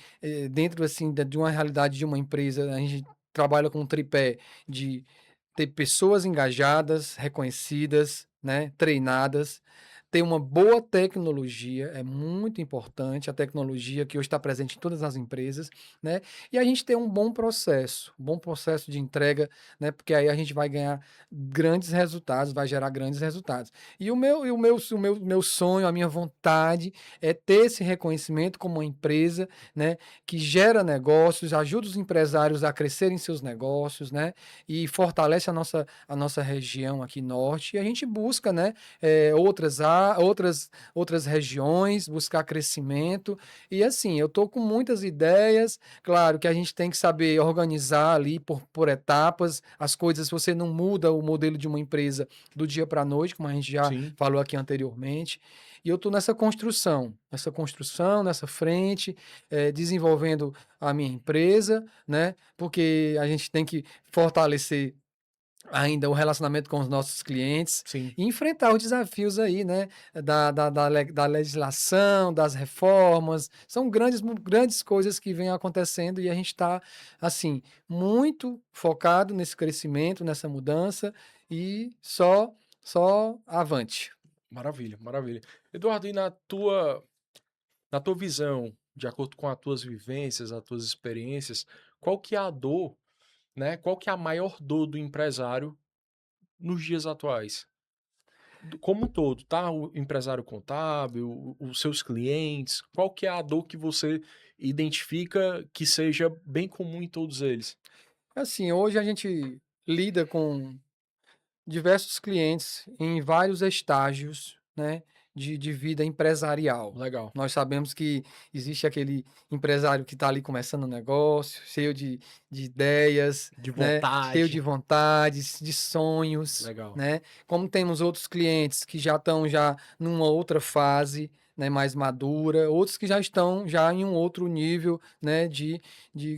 dentro assim de uma realidade de uma empresa, a gente trabalha com um tripé de ter pessoas engajadas, reconhecidas, né, treinadas, ter uma boa tecnologia, é muito importante a tecnologia que hoje está presente em todas as empresas, né? E a gente ter um bom processo de entrega, né? Porque aí a gente vai ganhar grandes resultados, vai gerar grandes resultados. Meu sonho, a minha vontade é ter esse reconhecimento como uma empresa, né? Que gera negócios, ajuda os empresários a crescerem seus negócios, né? E fortalece a nossa região aqui norte. E a gente busca, né? Outras regiões, buscar crescimento. E assim, eu estou com muitas ideias. Claro que a gente tem que saber organizar ali por etapas as coisas. Você não muda o modelo de uma empresa do dia para a noite, como a gente já Sim. falou aqui anteriormente. E eu estou nessa frente, desenvolvendo a minha empresa, né? Porque a gente tem que fortalecer ainda o relacionamento com os nossos clientes Sim. e enfrentar os desafios aí, né, da legislação, das reformas. São grandes coisas que vêm acontecendo e a gente está, assim, muito focado nesse crescimento, nessa mudança e só avante. Maravilha, maravilha. Eduardo, e na tua visão, de acordo com as tuas vivências, as tuas experiências, qual que é a dor, né? Qual que é a maior dor do empresário nos dias atuais? Como um todo, tá? O empresário contábil, os seus clientes, qual que é a dor que você identifica que seja bem comum em todos eles? Assim, hoje a gente lida com diversos clientes em vários estágios, né? de vida empresarial. Legal. Nós sabemos que existe aquele empresário que está ali começando um negócio, cheio de ideias, De né? Cheio de vontade. vontades, de sonhos, Legal. né? Como temos outros clientes que já estão já numa outra fase, né, mais madura, outros que já estão já em um outro nível, né, de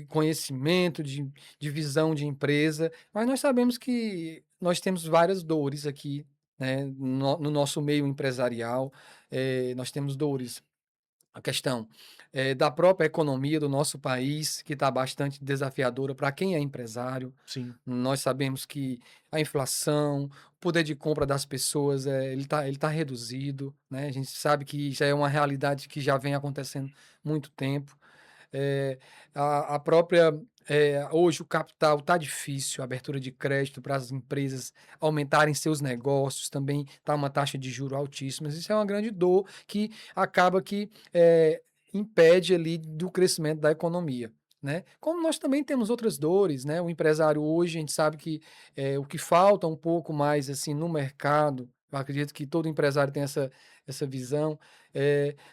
conhecimento, de visão de empresa, mas nós sabemos que nós temos várias dores aqui, né, no nosso meio empresarial, nós temos dores. A questão da própria economia do nosso país, que está bastante desafiadora para quem é empresário. Sim. Nós sabemos que a inflação, o poder de compra das pessoas, ele tá reduzido, né? A gente sabe que já é uma realidade que já vem acontecendo há muito tempo. A própria hoje o capital está difícil, a abertura de crédito para as empresas aumentarem seus negócios, também está uma taxa de juro altíssimas. Isso é uma grande dor que acaba que impede ali do crescimento da economia, né. Como nós também temos outras dores, né, o empresário hoje a gente sabe que, o que falta um pouco mais, assim, no mercado, eu acredito que todo empresário tem essa visão,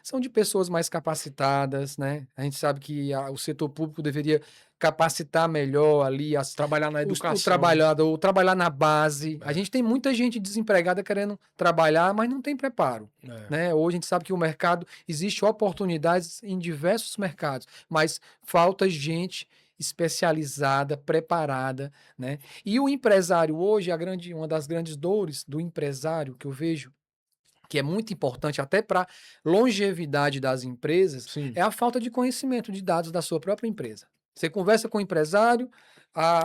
são de pessoas mais capacitadas, né. A gente sabe que o setor público deveria capacitar melhor ali Trabalhar na o educação. trabalhador, trabalhar na base. A É, gente tem muita gente desempregada querendo trabalhar, mas não tem preparo, é. né. Hoje a gente sabe que o mercado existe oportunidades em diversos mercados, mas falta gente especializada, preparada, né. E o empresário hoje, uma das grandes dores do empresário que eu vejo que é muito importante até para longevidade das empresas, Sim. é a falta de conhecimento de dados da sua própria empresa. Você conversa com o empresário,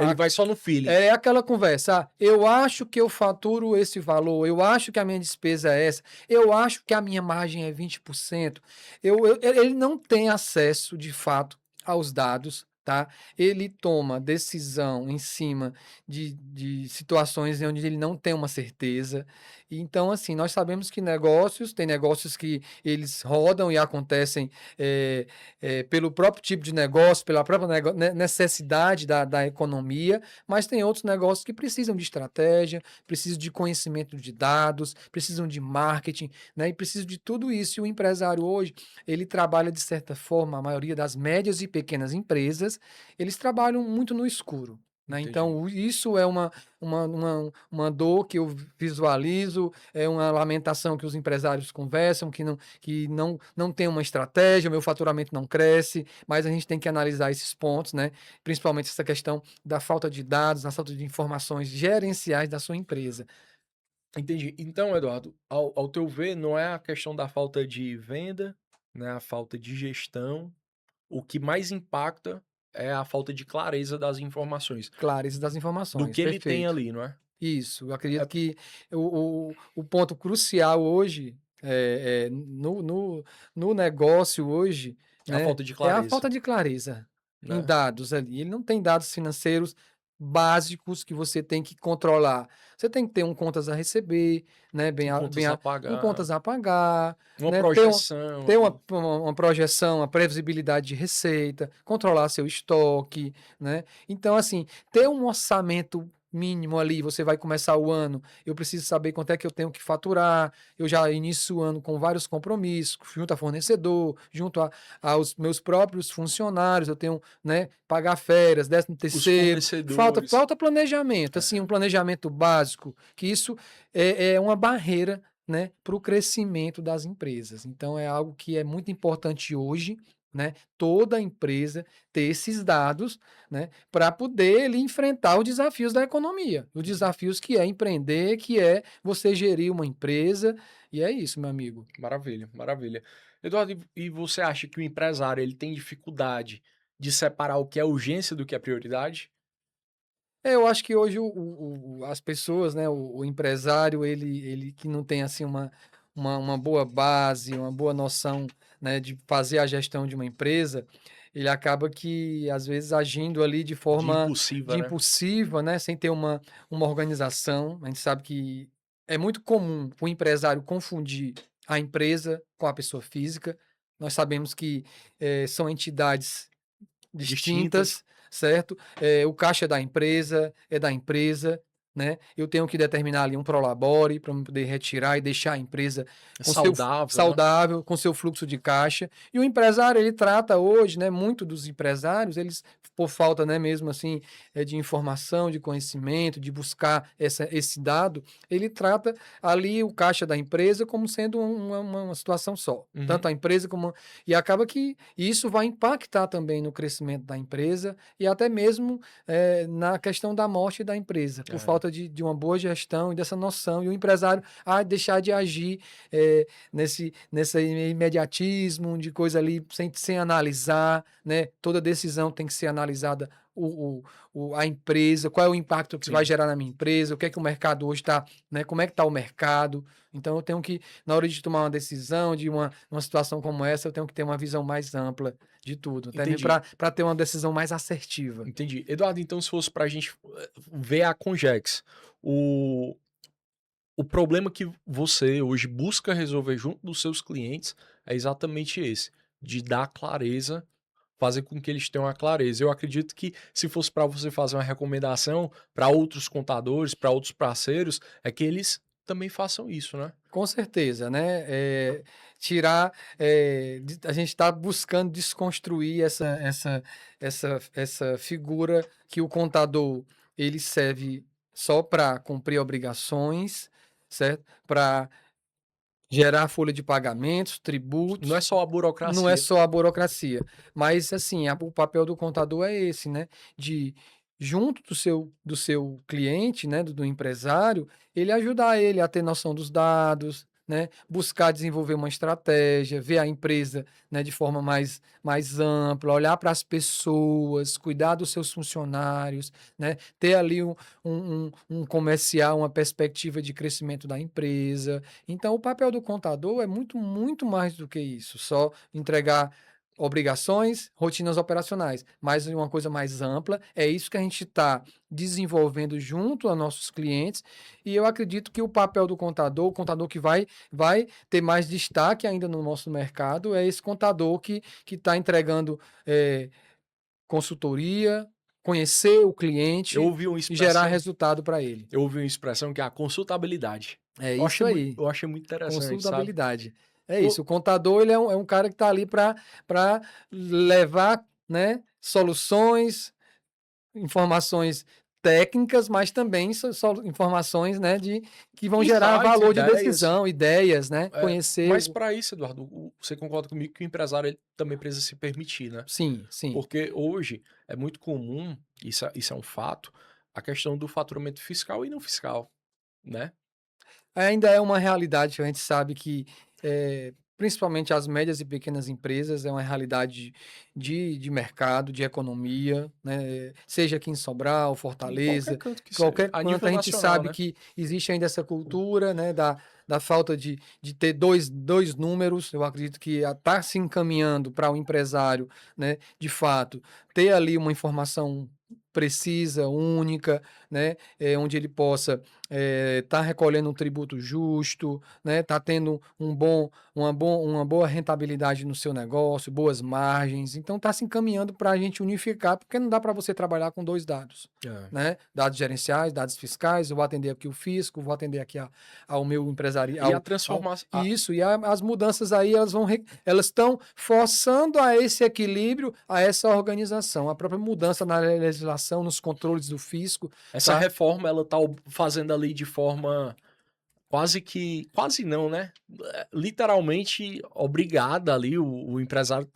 Ele a vai só no feeling. é aquela conversa: "Eu acho que eu faturo esse valor, eu acho que a minha despesa é essa, eu acho que a minha margem é 20%". Ele não tem acesso, de fato, aos dados, tá. Ele toma decisão em cima de situações onde ele não tem uma certeza. Então, assim, nós sabemos que tem negócios que eles rodam e acontecem, pelo próprio tipo de negócio, pela própria necessidade da economia, mas tem outros negócios que precisam de estratégia, precisam de conhecimento de dados, precisam de marketing, né, e precisam de tudo isso. E o empresário hoje, ele trabalha de certa forma, a maioria das médias e pequenas empresas, eles trabalham muito no escuro, né. Entendi. Então isso é uma dor que eu visualizo, é uma lamentação que os empresários conversam, que não tem uma estratégia, o meu faturamento não cresce, mas a gente tem que analisar esses pontos, né, principalmente essa questão da falta de dados, da falta de informações gerenciais da sua empresa. Entendi. Então, Eduardo, ao teu ver, não é a questão da falta de venda, né, a falta de gestão. O que mais impacta é a falta de clareza das informações, Clareza das do informações, que ele tem perfeito. ali, não é? Isso, eu É acredito que o ponto crucial hoje, no negócio hoje, a né, falta de é a clareza, falta de clareza em né? dados ali. Ele não tem dados financeiros básicos que você tem que controlar. Você tem que ter um contas a receber, né, Tem contas a um pagar, contas a pagar, uma né, projeção ter ali. uma projeção, uma previsibilidade de receita, controlar seu estoque, né. Então, assim, ter um orçamento mínimo ali, você vai começar o ano, eu preciso saber quanto é que eu tenho que faturar, eu já inicio o ano com vários compromissos, junto a fornecedor, junto aos meus próprios funcionários, eu tenho, né, pagar férias, décimo Os terceiro, fornecedores. falta planejamento, assim, É, um planejamento básico, que isso é uma barreira, né, para o crescimento das empresas. Então é algo que é muito importante hoje, né, toda empresa ter esses dados, né, para poder ele enfrentar os desafios da economia, os desafios que é empreender, que é você gerir uma empresa, e é isso, meu amigo. maravilha, maravilha. Eduardo, e você acha que o empresário ele tem dificuldade de separar o que é urgência do que é prioridade? Eu acho que hoje as pessoas, né, o empresário, ele que não tem, assim, uma boa base, uma boa noção, né, de fazer a gestão de uma empresa, ele acaba que, às vezes, agindo ali de De forma impulsiva, de né? impulsiva, né, sem ter uma organização. A gente sabe que é muito comum o empresário confundir a empresa com a pessoa física. Nós sabemos que, são entidades Distintas. distintas, certo? O caixa é da empresa, né? Eu tenho que determinar ali um prolabore para poder retirar e deixar a empresa com Saudável, né? saudável, com seu fluxo de caixa. E o empresário, ele trata hoje, né? Muito dos empresários, eles, por falta, né, mesmo assim, de informação, de conhecimento, de buscar esse dado, ele trata ali o caixa da empresa como sendo uma situação só. Uhum. Tanto a empresa como. E acaba que isso vai impactar também no crescimento da empresa e até mesmo na questão da morte da empresa, por falta de uma boa gestão e dessa noção. E o empresário deixar de agir nesse imediatismo de coisa ali sem analisar, né? Toda decisão tem que ser analisada a empresa, qual é o impacto que vai gerar na minha empresa, o que é que o mercado hoje está, né? Como é que está o mercado. Então eu tenho que, na hora de tomar uma decisão de uma situação como essa, eu tenho que ter uma visão mais ampla de tudo, para ter uma decisão mais assertiva. Entendi. Eduardo, então se fosse para a gente ver a Congex, o problema que você hoje busca resolver junto dos seus clientes é exatamente esse, de dar clareza, fazer com que eles tenham a clareza. Eu acredito que se fosse para você fazer uma recomendação para outros contadores, para outros parceiros, é que eles também façam isso, né? Com certeza, né? A gente está buscando desconstruir essa figura que o contador ele serve só para cumprir obrigações, certo? Para gerar folha de pagamentos, tributos. Não é só a burocracia. Não é só a burocracia, mas assim, o papel do contador é esse, né? De junto do seu cliente, né? Do empresário, ele ajudar ele a ter noção dos dados, né? Buscar desenvolver uma estratégia, ver a empresa, né? De forma mais ampla, olhar para as pessoas, cuidar dos seus funcionários, né? Ter ali um comercial, uma perspectiva de crescimento da empresa. Então, o papel do contador é muito, muito mais do que isso, só entregar obrigações, rotinas operacionais, mas uma coisa mais ampla, é isso que a gente está desenvolvendo junto a nossos clientes, e eu acredito que o papel do contador, o contador que vai ter mais destaque ainda no nosso mercado, é esse contador que está entregando consultoria, conhecer o cliente e gerar resultado para ele. Eu ouvi uma expressão que é a consultabilidade. É isso aí. Eu achei muito interessante, Consultabilidade. sabe? É isso. O contador ele é um cara que está ali para levar, né, soluções, informações técnicas, mas também informações, né, que vão gerar valor de decisão, ideias, né? Conhecer. Mas para isso, Eduardo, você concorda comigo que o empresário ele também precisa se permitir, né? Sim, sim. Porque hoje é muito comum, isso é um fato, a questão do faturamento fiscal e não fiscal, né? Ainda é uma realidade que a gente sabe que, principalmente as médias e pequenas empresas, é uma realidade de mercado, de economia, né? Seja aqui em Sobral, Fortaleza, qualquer canto, a gente sabe, né? Que existe ainda essa cultura, né? Da falta de ter dois números. Eu acredito que está se encaminhando para o empresário, né? De fato, ter ali uma informação precisa, única, né? Onde ele possa tá recolhendo um tributo justo, né? Tá tendo uma boa rentabilidade no seu negócio, boas margens. Então tá se encaminhando para a gente unificar, porque não dá para você trabalhar com dois dados, né? Dados gerenciais, dados fiscais. Eu vou atender aqui o fisco, vou atender aqui ao meu empresarial. E a transformação. Isso, e as mudanças aí elas estão forçando a esse equilíbrio, a essa organização. A própria mudança na legislação, nos controles do fisco. Essa reforma ela tá fazendo ali de forma quase não, né? Literalmente obrigada ali, o empresário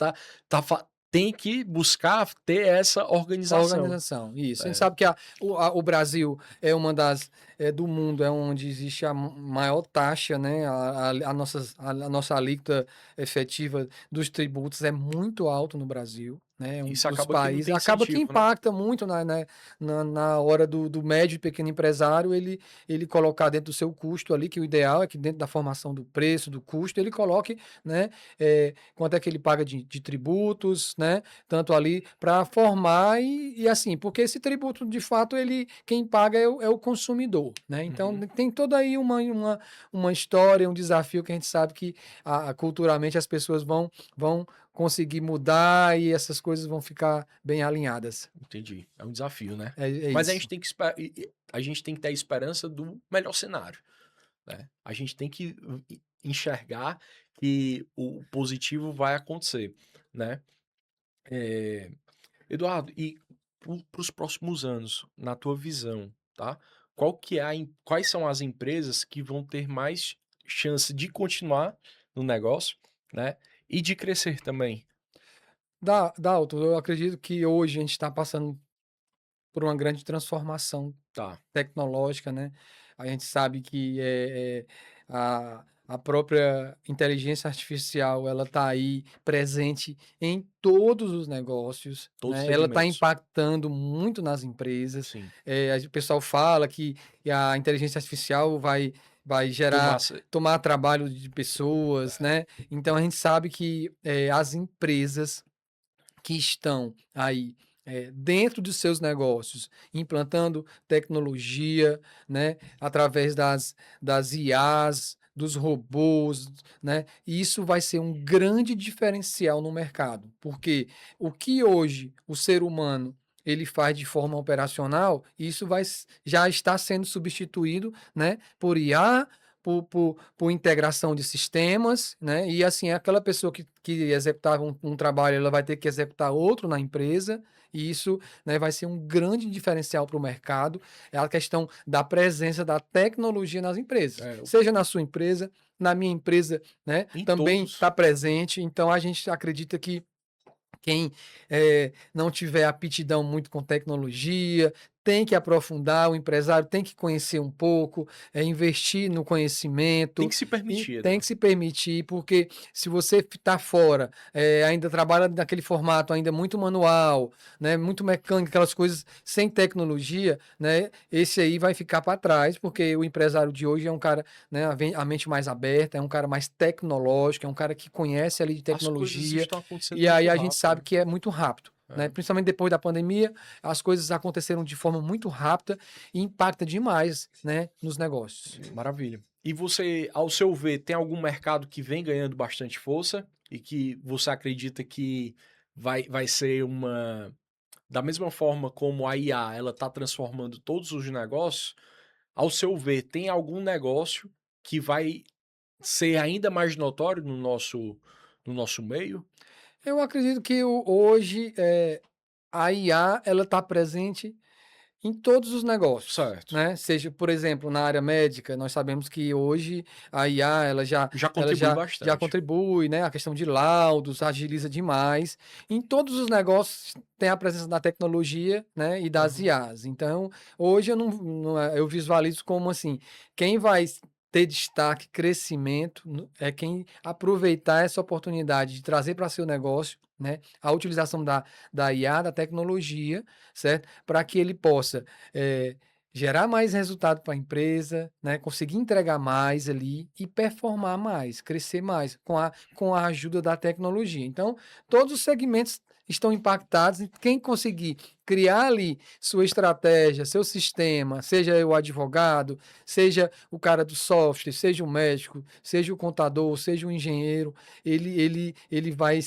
tem que buscar ter essa organização. Isso. A gente sabe que o Brasil é uma das do mundo, é onde existe a maior taxa, né? A nossa alíquota efetiva dos tributos é muito alto no Brasil. Né, isso dos acaba países, que acaba que impacta, né? Muito na hora do médio e pequeno empresário, ele colocar dentro do seu custo ali, que o ideal é que dentro da formação do preço, do custo, ele coloque, né, quanto é que ele paga de tributos, né, tanto ali para formar e assim, porque esse tributo, de fato, quem paga é o consumidor. valor, né? Então, Uhum. tem toda aí uma história, um desafio que a gente sabe que culturalmente as pessoas vão conseguir mudar e essas coisas vão ficar bem alinhadas. Entendi. É um desafio, né? É Mas a gente isso. tem que a gente tem que ter a esperança do melhor cenário, né? A gente tem que enxergar que o positivo vai acontecer, né? É, Eduardo, e para os próximos anos, na tua visão, tá? Quais são as empresas que vão ter mais chance de continuar no negócio, né? E de crescer também, Dalton, eu acredito que hoje a gente está passando por uma grande transformação tá? tecnológica, né? A gente sabe que a própria inteligência artificial ela está aí presente em todos os negócios, Todos os né? Ela está segmentos. impactando muito nas empresas. Sim. O pessoal fala que a inteligência artificial vai gerar Tomassa. tomar trabalho de pessoas, né? Então a gente sabe que as empresas que estão aí dentro dos seus negócios, implantando tecnologia, né, através das IAs, dos robôs, né, e isso vai ser um grande diferencial no mercado, porque o que hoje o ser humano ele faz de forma operacional, isso já está sendo substituído, né, por IA, por integração de sistemas, né? E assim, aquela pessoa que executava um trabalho, ela vai ter que executar outro na empresa, e isso, né, vai ser um grande diferencial para o mercado. É a questão da presença da tecnologia nas empresas, É, seja na sua empresa, na minha empresa, né? em Também todos. está presente. Então a gente acredita que quem não tiver aptidão muito com tecnologia, tem que aprofundar, o empresário tem que conhecer um pouco, investir no Tem conhecimento que se e permitir, tem que Eduardo. se permitir, porque se você está fora, ainda trabalha naquele formato ainda muito manual, né, muito mecânico, aquelas coisas sem tecnologia, né, esse aí vai ficar para trás, porque o empresário de hoje é um cara, né, a mente mais aberta, é um cara mais tecnológico, é um cara que conhece ali de As coisas tecnologia, estão acontecendo e muito aí a gente rápido, sabe né? que é muito rápido, né? É, Principalmente depois da pandemia, as coisas aconteceram de forma muito rápida e impacta demais, né, nos negócios. maravilha. E você, ao seu ver, tem algum mercado que vem ganhando bastante força e que você acredita que vai ser uma. Da mesma forma como a IA, ela está transformando todos os negócios, ao seu ver, tem algum negócio que vai ser ainda mais notório no nosso meio? Eu acredito que hoje a IA ela está presente em todos os negócios, Certo. né? Seja, por exemplo, na área médica, nós sabemos que hoje a IA Já ela contribui já bastante. contribui, né? A questão de laudos agiliza demais. Em todos os negócios tem a presença da tecnologia, né? E das Aham. IAs. Então, hoje eu visualizo como assim, quem vai ter destaque, crescimento, é quem aproveitar essa oportunidade de trazer para seu negócio, né? A utilização da IA, da tecnologia, certo? Para que ele possa gerar mais resultado para a empresa, né? Conseguir entregar mais ali e performar mais, crescer mais com a ajuda da tecnologia. Então, todos os segmentos estão impactados e quem conseguir criar ali sua estratégia, seu sistema, seja o advogado, seja o cara do software, seja o médico, seja o contador, seja o engenheiro, ele vai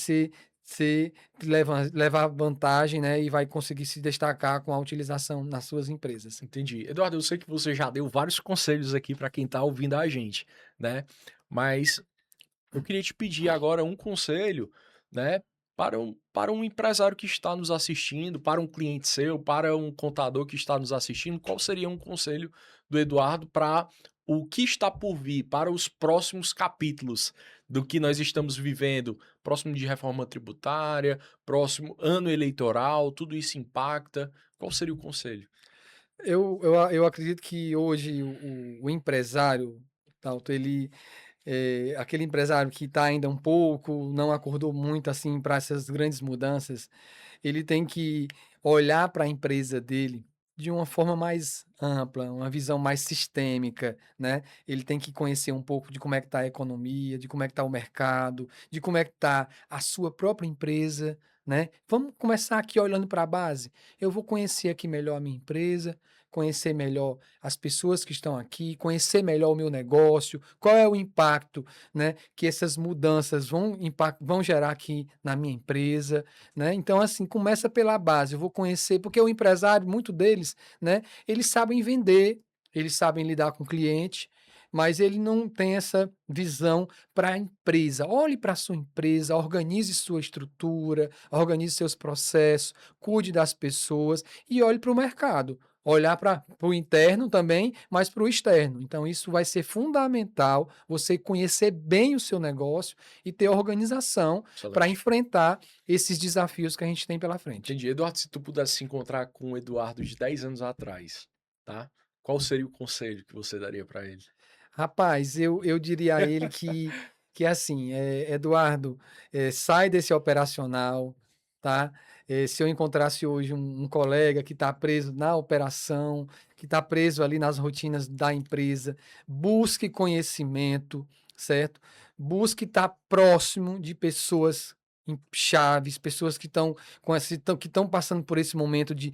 levar vantagem, né, e vai conseguir se destacar com a utilização nas suas empresas. Entendi. Eduardo, eu sei que você já deu vários conselhos aqui para quem está ouvindo a gente, né? Mas eu queria te pedir agora um conselho, né, para um empresário que está nos assistindo, para um cliente seu, para um contador que está nos assistindo. Qual seria um conselho do Eduardo para o que está por vir, para os próximos capítulos do que nós estamos vivendo, próximo de reforma tributária, próximo ano eleitoral, tudo isso impacta. Qual seria o conselho? Eu acredito que hoje o empresário, Tauto, aquele empresário que está ainda um pouco, não acordou muito assim para essas grandes mudanças, ele tem que olhar para a empresa dele de uma forma mais ampla, uma visão mais sistêmica, né? Ele tem que conhecer um pouco de como é que está a economia, de como é que está o mercado, de como é que está a sua própria empresa, né? Vamos começar aqui olhando para a base. Eu vou conhecer aqui melhor a minha empresa, conhecer melhor as pessoas que estão aqui, conhecer melhor o meu negócio, qual é o impacto, né, que essas mudanças vão gerar aqui na minha empresa, né? Então, assim, começa pela base. Eu vou conhecer, porque o empresário, muito deles, né, eles sabem vender, eles sabem lidar com o cliente, mas ele não tem essa visão para a empresa. Olhe para a sua empresa, organize sua estrutura, organize seus processos, cuide das pessoas e olhe para o mercado. Olhar para o interno também, mas para o externo. Então, isso vai ser fundamental, você conhecer bem o seu negócio e ter organização para Excelente. enfrentar esses desafios que a gente tem pela frente. Entendi. Eduardo, se tu pudesse se encontrar com o Eduardo de 10 anos atrás, tá? Qual seria o conselho que você daria para ele? Rapaz, eu diria a ele que assim, Eduardo, sai desse operacional, tá? Se eu encontrasse hoje um colega que está preso na operação, que está preso ali nas rotinas da empresa, busque conhecimento, certo? Busque estar próximo de pessoas chaves, pessoas que estão que estão passando por esse momento de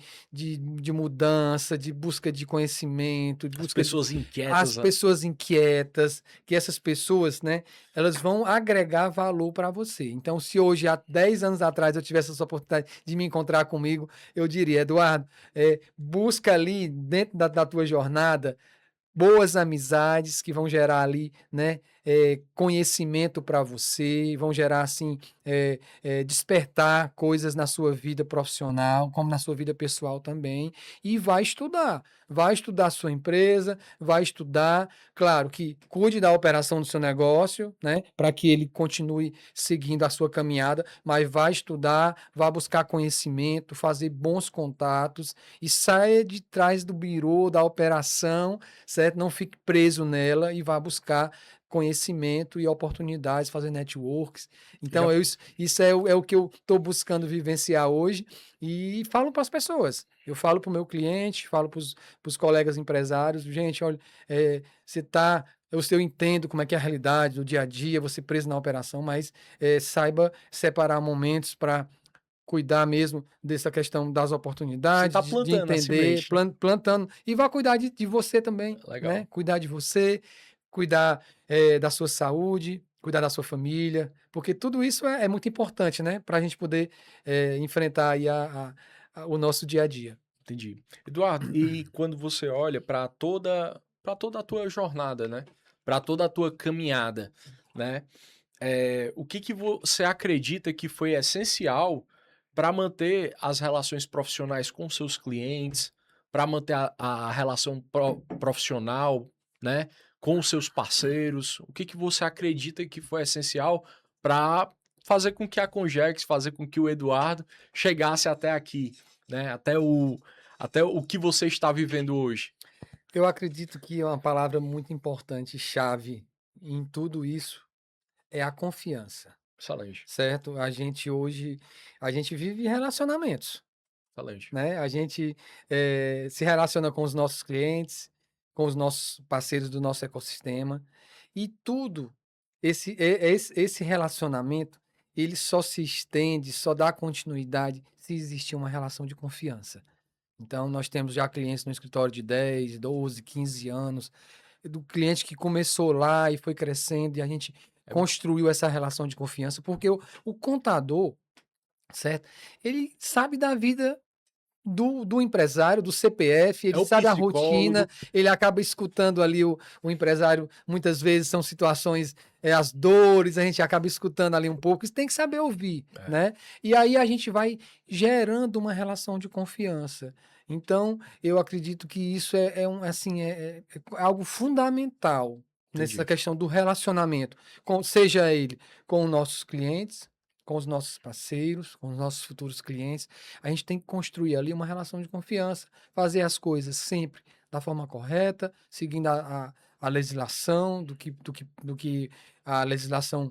mudança, de busca de conhecimento, de As busca de pessoas as inquietas, pessoas inquietas, que essas pessoas, né, elas vão agregar valor para você. Então, se hoje, há 10 anos atrás, eu tivesse essa oportunidade de me encontrar comigo, eu diria, Eduardo, busca ali, dentro da tua jornada, boas amizades que vão gerar ali, né, conhecimento para você, vão gerar assim, despertar coisas na sua vida profissional, como na sua vida pessoal também, e vai estudar a sua empresa, vai estudar, claro que cuide da operação do seu negócio, né, para que ele continue seguindo a sua caminhada, mas vai estudar, vai buscar conhecimento, fazer bons contatos e saia de trás do birô, da operação, certo? Não fique preso nela e vá buscar conhecimento e oportunidades, fazer networks. já Então, isso é o que eu estou buscando vivenciar hoje e falo para as pessoas. Eu falo para o meu cliente, falo para os colegas empresários, gente, olha, você está. Eu entendo como é que é a realidade do dia a dia, você preso na operação, mas saiba separar momentos para cuidar mesmo dessa questão das você oportunidades, tá de plantando a entender, semente, né? plantando, e vá cuidar de você também, né? Legal. Cuidar de você, cuidar da sua saúde, cuidar da sua família, porque tudo isso é muito importante, né? Para a gente poder enfrentar aí o nosso dia a dia. Entendi. Eduardo, e quando você olha para toda a tua jornada, né? Para toda a tua caminhada, né? O que que você acredita que foi essencial para manter as relações profissionais com seus clientes, para manter a relação profissional, né? Com os seus parceiros? O que que você acredita que foi essencial para fazer com que a Congex, fazer com que o Eduardo chegasse até aqui, né? Até o que você está vivendo hoje. Eu acredito que uma palavra muito importante, chave em tudo isso, é a confiança, Excelente, certo? A gente vive relacionamentos. excelente. Né, a gente, se relaciona com os nossos clientes, com os nossos parceiros do nosso ecossistema, e tudo, esse relacionamento, ele só se estende, só dá continuidade se existir uma relação de confiança. Então nós temos já clientes no escritório de 10, 12, 15 anos, do cliente que começou lá e foi crescendo e a gente É, construiu essa relação de confiança, porque o contador, certo, ele sabe da vida do empresário, do CPF, é ele o sabe a rotina, psicólogo. ele acaba escutando ali o empresário, muitas vezes são situações, as dores, a gente acaba escutando ali um pouco, isso tem que saber ouvir, É, né. E aí a gente vai gerando uma relação de confiança. Então, eu acredito que isso assim, é algo fundamental nessa entendi. questão do relacionamento, seja ele com os nossos clientes, com os nossos parceiros, com os nossos futuros clientes. A gente tem que construir ali uma relação de confiança, fazer as coisas sempre da forma correta, seguindo a legislação, do que a legislação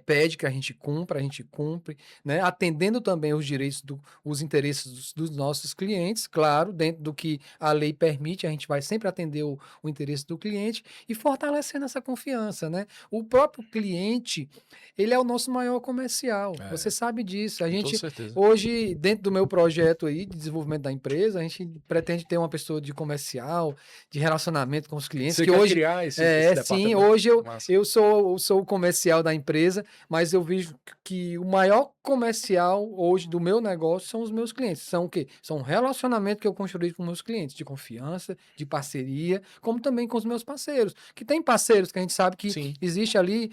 pede que a gente cumpre, né? Atendendo também os interesses dos nossos clientes, claro, dentro do que a lei permite, a gente vai sempre atender o interesse do cliente e fortalecendo essa confiança, né? O próprio cliente, ele é o nosso maior comercial, você É, sabe disso. A com toda gente, certeza. hoje, dentro do meu projeto aí de desenvolvimento da empresa, a gente pretende ter uma pessoa de comercial, de relacionamento com os clientes, Você que quer hoje, criar esse sim, departamento? hoje eu, Massa. eu sou o comercial da empresa, mas eu vejo que o maior comercial hoje do meu negócio são os meus clientes. São o quê? São um relacionamento que eu construí com meus clientes, de confiança, de parceria, como também com os meus parceiros. Que tem parceiros que a gente sabe que Sim. existe ali,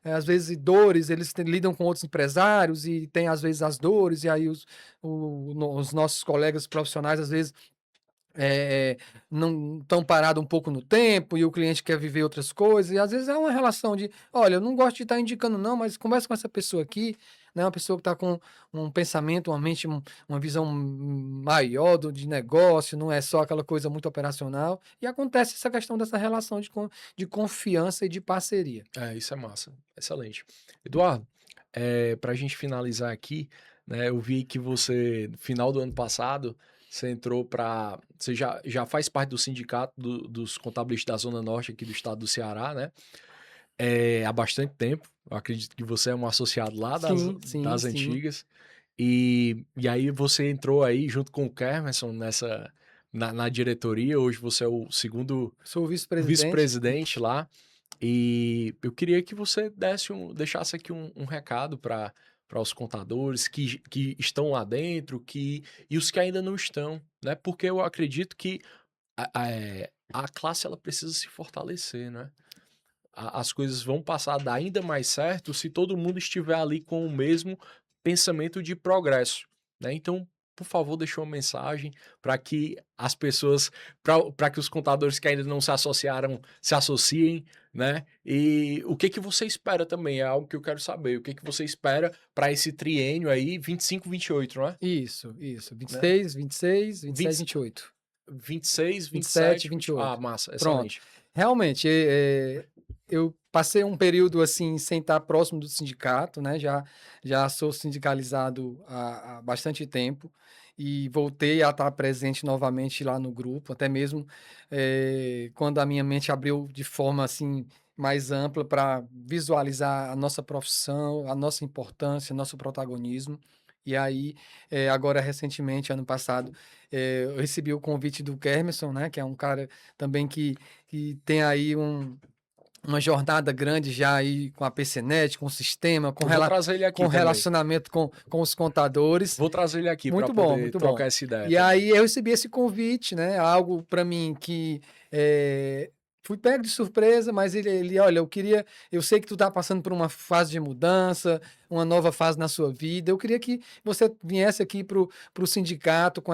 às vezes, dores, eles lidam com outros empresários e tem, às vezes, as dores, e aí os nossos colegas profissionais, às vezes, não estão parados um pouco no tempo e o cliente quer viver outras coisas, e às vezes é uma relação de, olha, eu não gosto de estar indicando não, mas conversa com essa pessoa aqui, né, uma pessoa que está com um pensamento, uma mente, uma visão maior de negócio, não é só aquela coisa muito operacional, e acontece essa questão dessa relação de confiança e de parceria. Isso é massa. Excelente. Eduardo, para a gente finalizar aqui, né, eu vi que você, no final do ano passado, você entrou para. Você já faz parte do sindicato dos contabilistas da Zona Norte aqui do estado do Ceará, né? Há bastante tempo. Eu acredito que você é um associado lá Sim, sim, das sim. antigas. E aí você entrou aí junto com o Kermerson na diretoria. Hoje você é o segundo Sou o vice-presidente. vice-presidente lá. E eu queria que você deixasse aqui um recado para os contadores que estão lá dentro e os que ainda não estão, né? Porque eu acredito que a classe ela precisa se fortalecer, né? As coisas vão passar a dar ainda mais certo se todo mundo estiver ali com o mesmo pensamento de progresso, né? Então, por favor, deixe uma mensagem para que as pessoas, para que os contadores que ainda não se associaram se associem, né? E o que que você espera também? É algo que eu quero saber. O que que você espera para esse triênio aí 25, 28, não é? Isso. Né? 26, 26, 27, 20, 28. 26, 27 e 27, 20... 28. Massa, Pronto. excelente. Realmente, eu passei um período assim sem estar próximo do sindicato, né? Já sou sindicalizado há bastante tempo e voltei a estar presente novamente lá no grupo, até mesmo quando a minha mente abriu de forma assim mais ampla para visualizar a nossa profissão, a nossa importância, nosso protagonismo. E aí, agora recentemente, ano passado, eu recebi o convite do Kermerson, né, que é um cara também que tem aí uma jornada grande já aí com a PCnet, com o sistema, Eu vou trazer ele aqui com também. relacionamento com os contadores. Vou trazer ele aqui para Muito bom, poder muito bom. trocar essa ideia E também. aí eu recebi esse convite, né? Algo para mim que fui pego de surpresa, mas ele, olha, eu sei que tu tá passando por uma fase de mudança, uma nova fase na sua vida. Eu queria que você viesse aqui pro sindicato com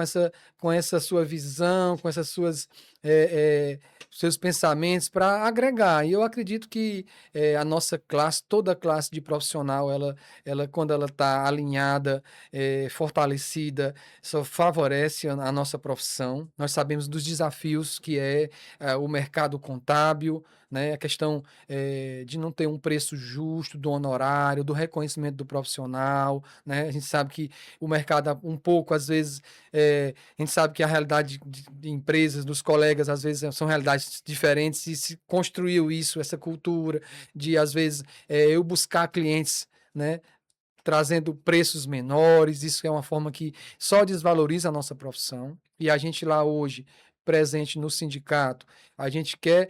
essa sua visão, com essas seus pensamentos para agregar. E eu acredito que a nossa classe, toda a classe de profissional, ela quando ela está alinhada, fortalecida, só favorece a nossa profissão. Nós sabemos dos desafios que o mercado contábil, né? A questão de não ter um preço justo do honorário, do reconhecimento do profissional, né? A gente sabe que o mercado, um pouco, às vezes, a gente sabe que a realidade de empresas, dos colegas, às vezes, são realidades diferentes e se construiu isso, essa cultura de, às vezes, eu buscar clientes, né? Trazendo preços menores, isso é uma forma que só desvaloriza a nossa profissão. E a gente lá hoje, presente no sindicato, a gente quer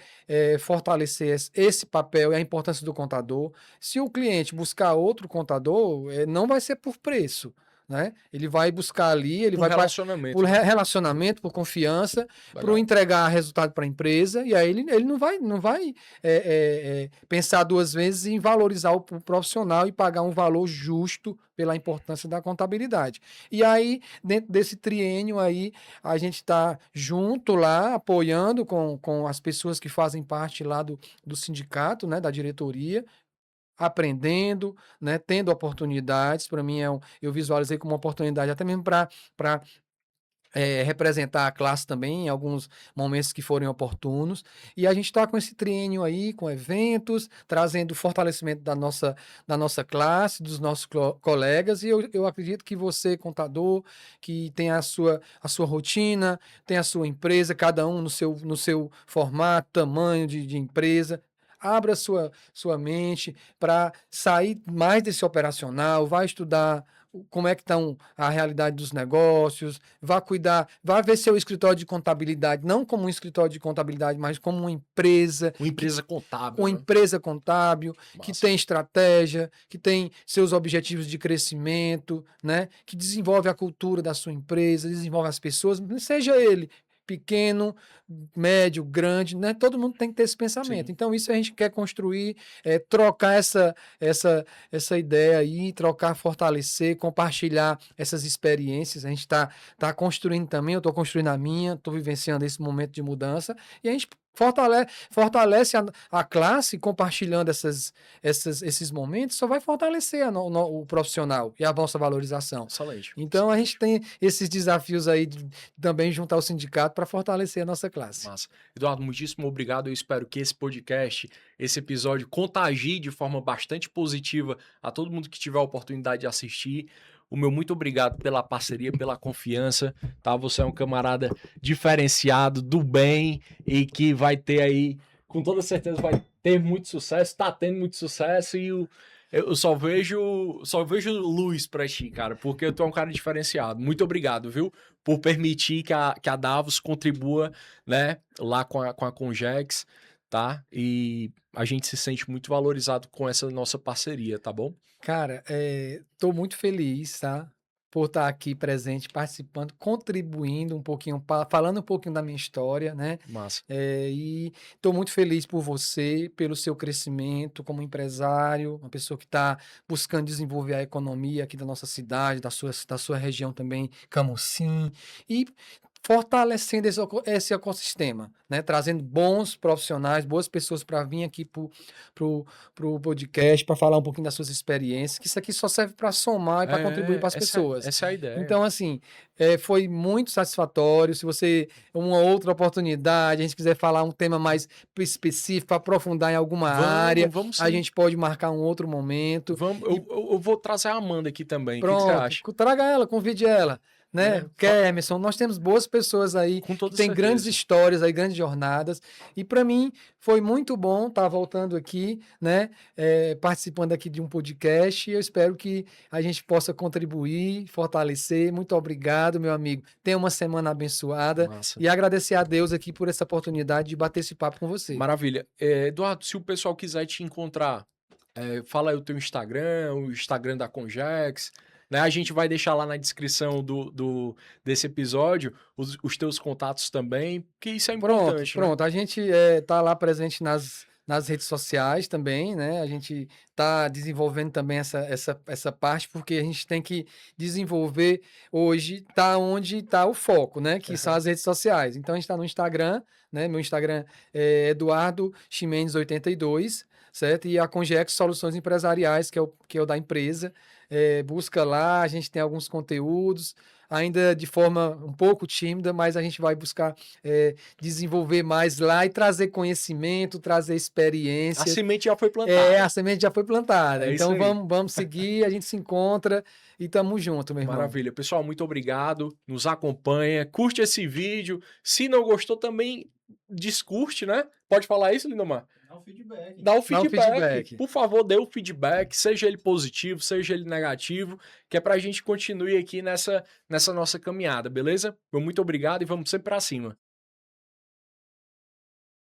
fortalecer esse papel e a importância do contador. Se o cliente buscar outro contador, não vai ser por preço, né? Ele vai buscar ali, ele Um vai por relacionamento, né? relacionamento, por confiança, por Legal. entregar resultado para a empresa, e aí ele não vai pensar duas vezes em valorizar o profissional e pagar um valor justo pela importância da contabilidade. E aí, dentro desse triênio aí, a gente está junto lá, apoiando com as pessoas que fazem parte lá do sindicato, né, da diretoria, aprendendo, né, tendo oportunidades. Para mim, eu visualizei como uma oportunidade até mesmo para representar a classe também em alguns momentos que forem oportunos. E a gente está com esse triênio aí, com eventos, trazendo fortalecimento da nossa classe, dos nossos colegas. E eu acredito que você, contador, que tem a sua rotina, tem a sua empresa, cada um no seu formato, tamanho de empresa. Abra sua mente para sair mais desse operacional, vai estudar como é que estão a realidade dos negócios, vá cuidar, vá ver seu escritório de contabilidade, não como um escritório de contabilidade, mas como uma empresa, Uma empresa contábil, uma né? empresa contábil, que Massa. tem estratégia, que tem seus objetivos de crescimento, né? Que desenvolve a cultura da sua empresa, desenvolve as pessoas, seja ele pequeno, médio, grande, né? Todo mundo tem que ter esse pensamento. Sim. Então, isso a gente quer construir, trocar essa ideia aí, trocar, fortalecer, compartilhar essas experiências. A gente tá construindo também, eu estou construindo a minha, estou vivenciando esse momento de mudança, e a gente fortalece a classe compartilhando esses momentos, só vai fortalecer o profissional e a nossa valorização. Excelente. Então, a gente tem esses desafios aí de também juntar o sindicato para fortalecer a nossa classe. Massa. Eduardo, muitíssimo obrigado. Eu espero que esse podcast, esse episódio, contagie de forma bastante positiva a todo mundo que tiver a oportunidade de assistir. O meu muito obrigado pela parceria, pela confiança, tá? Você é um camarada diferenciado, do bem e que vai ter aí, com toda certeza, vai ter muito sucesso, tá tendo muito sucesso e eu só vejo luz pra ti, cara, porque tu é um cara diferenciado. Muito obrigado, viu? Por permitir que a Davos contribua, né, lá com a Congex, tá? E a gente se sente muito valorizado com essa nossa parceria, tá bom? Cara, tô muito feliz, tá, por estar aqui presente, participando, contribuindo um pouquinho, falando um pouquinho da minha história, né, Massa. e tô muito feliz por você, pelo seu crescimento como empresário, uma pessoa que está buscando desenvolver a economia aqui da nossa cidade, da sua região também, Camocim, e fortalecendo esse ecossistema, né, trazendo bons profissionais, boas pessoas para vir aqui para o podcast, para falar um pouquinho das suas experiências, que isso aqui só serve para somar e para contribuir para as pessoas. Essa é a ideia. Então, assim, foi muito satisfatório. Se você, uma outra oportunidade, a gente quiser falar um tema mais específico, aprofundar em alguma área, Vamos a sim. gente pode marcar um outro momento. Vamos, E eu vou trazer a Amanda aqui também. O que você pronto, acha? traga ela, convide ela, Né? né? Emerson, nós temos boas pessoas aí Com que toda têm grandes certeza. histórias aí, grandes jornadas. E para mim foi muito bom estar voltando aqui, né? Participando aqui de um podcast. E eu espero que a gente possa contribuir, fortalecer. Muito obrigado, meu amigo. Tenha uma semana abençoada Massa. e agradecer a Deus aqui por essa oportunidade de bater esse papo com você. Maravilha. Eduardo, se o pessoal quiser te encontrar, fala aí o teu Instagram, o Instagram da Congex, né? A gente vai deixar lá na descrição desse episódio os teus contatos também, que isso é Pronto, importante, né? pronto. A gente tá lá presente nas redes sociais também, né? A gente tá desenvolvendo também essa parte, porque a gente tem que desenvolver hoje, tá onde tá o foco, né? Que são Aham. as redes sociais. Então a gente tá no Instagram, né? Meu Instagram é Eduardo Ximenes 82, certo? E a Congex Soluções Empresariais, que é o da empresa. Busca lá, a gente tem alguns conteúdos, ainda de forma um pouco tímida, mas a gente vai buscar desenvolver mais lá e trazer conhecimento, trazer A experiência. semente já foi plantada. A semente já foi plantada. É isso Então aí. vamos seguir, a gente se encontra e tamo junto, meu irmão. Maravilha. Pessoal, muito obrigado. Nos acompanha, curte esse vídeo. Se não gostou, também descurte, né? Pode falar isso, Lindomar? Dá um feedback. Dá o Dá um feedback. feedback. Por favor, dê o feedback, seja ele positivo, seja ele negativo, que é pra gente continuar aqui nessa nossa caminhada, beleza? Muito obrigado e vamos sempre pra cima.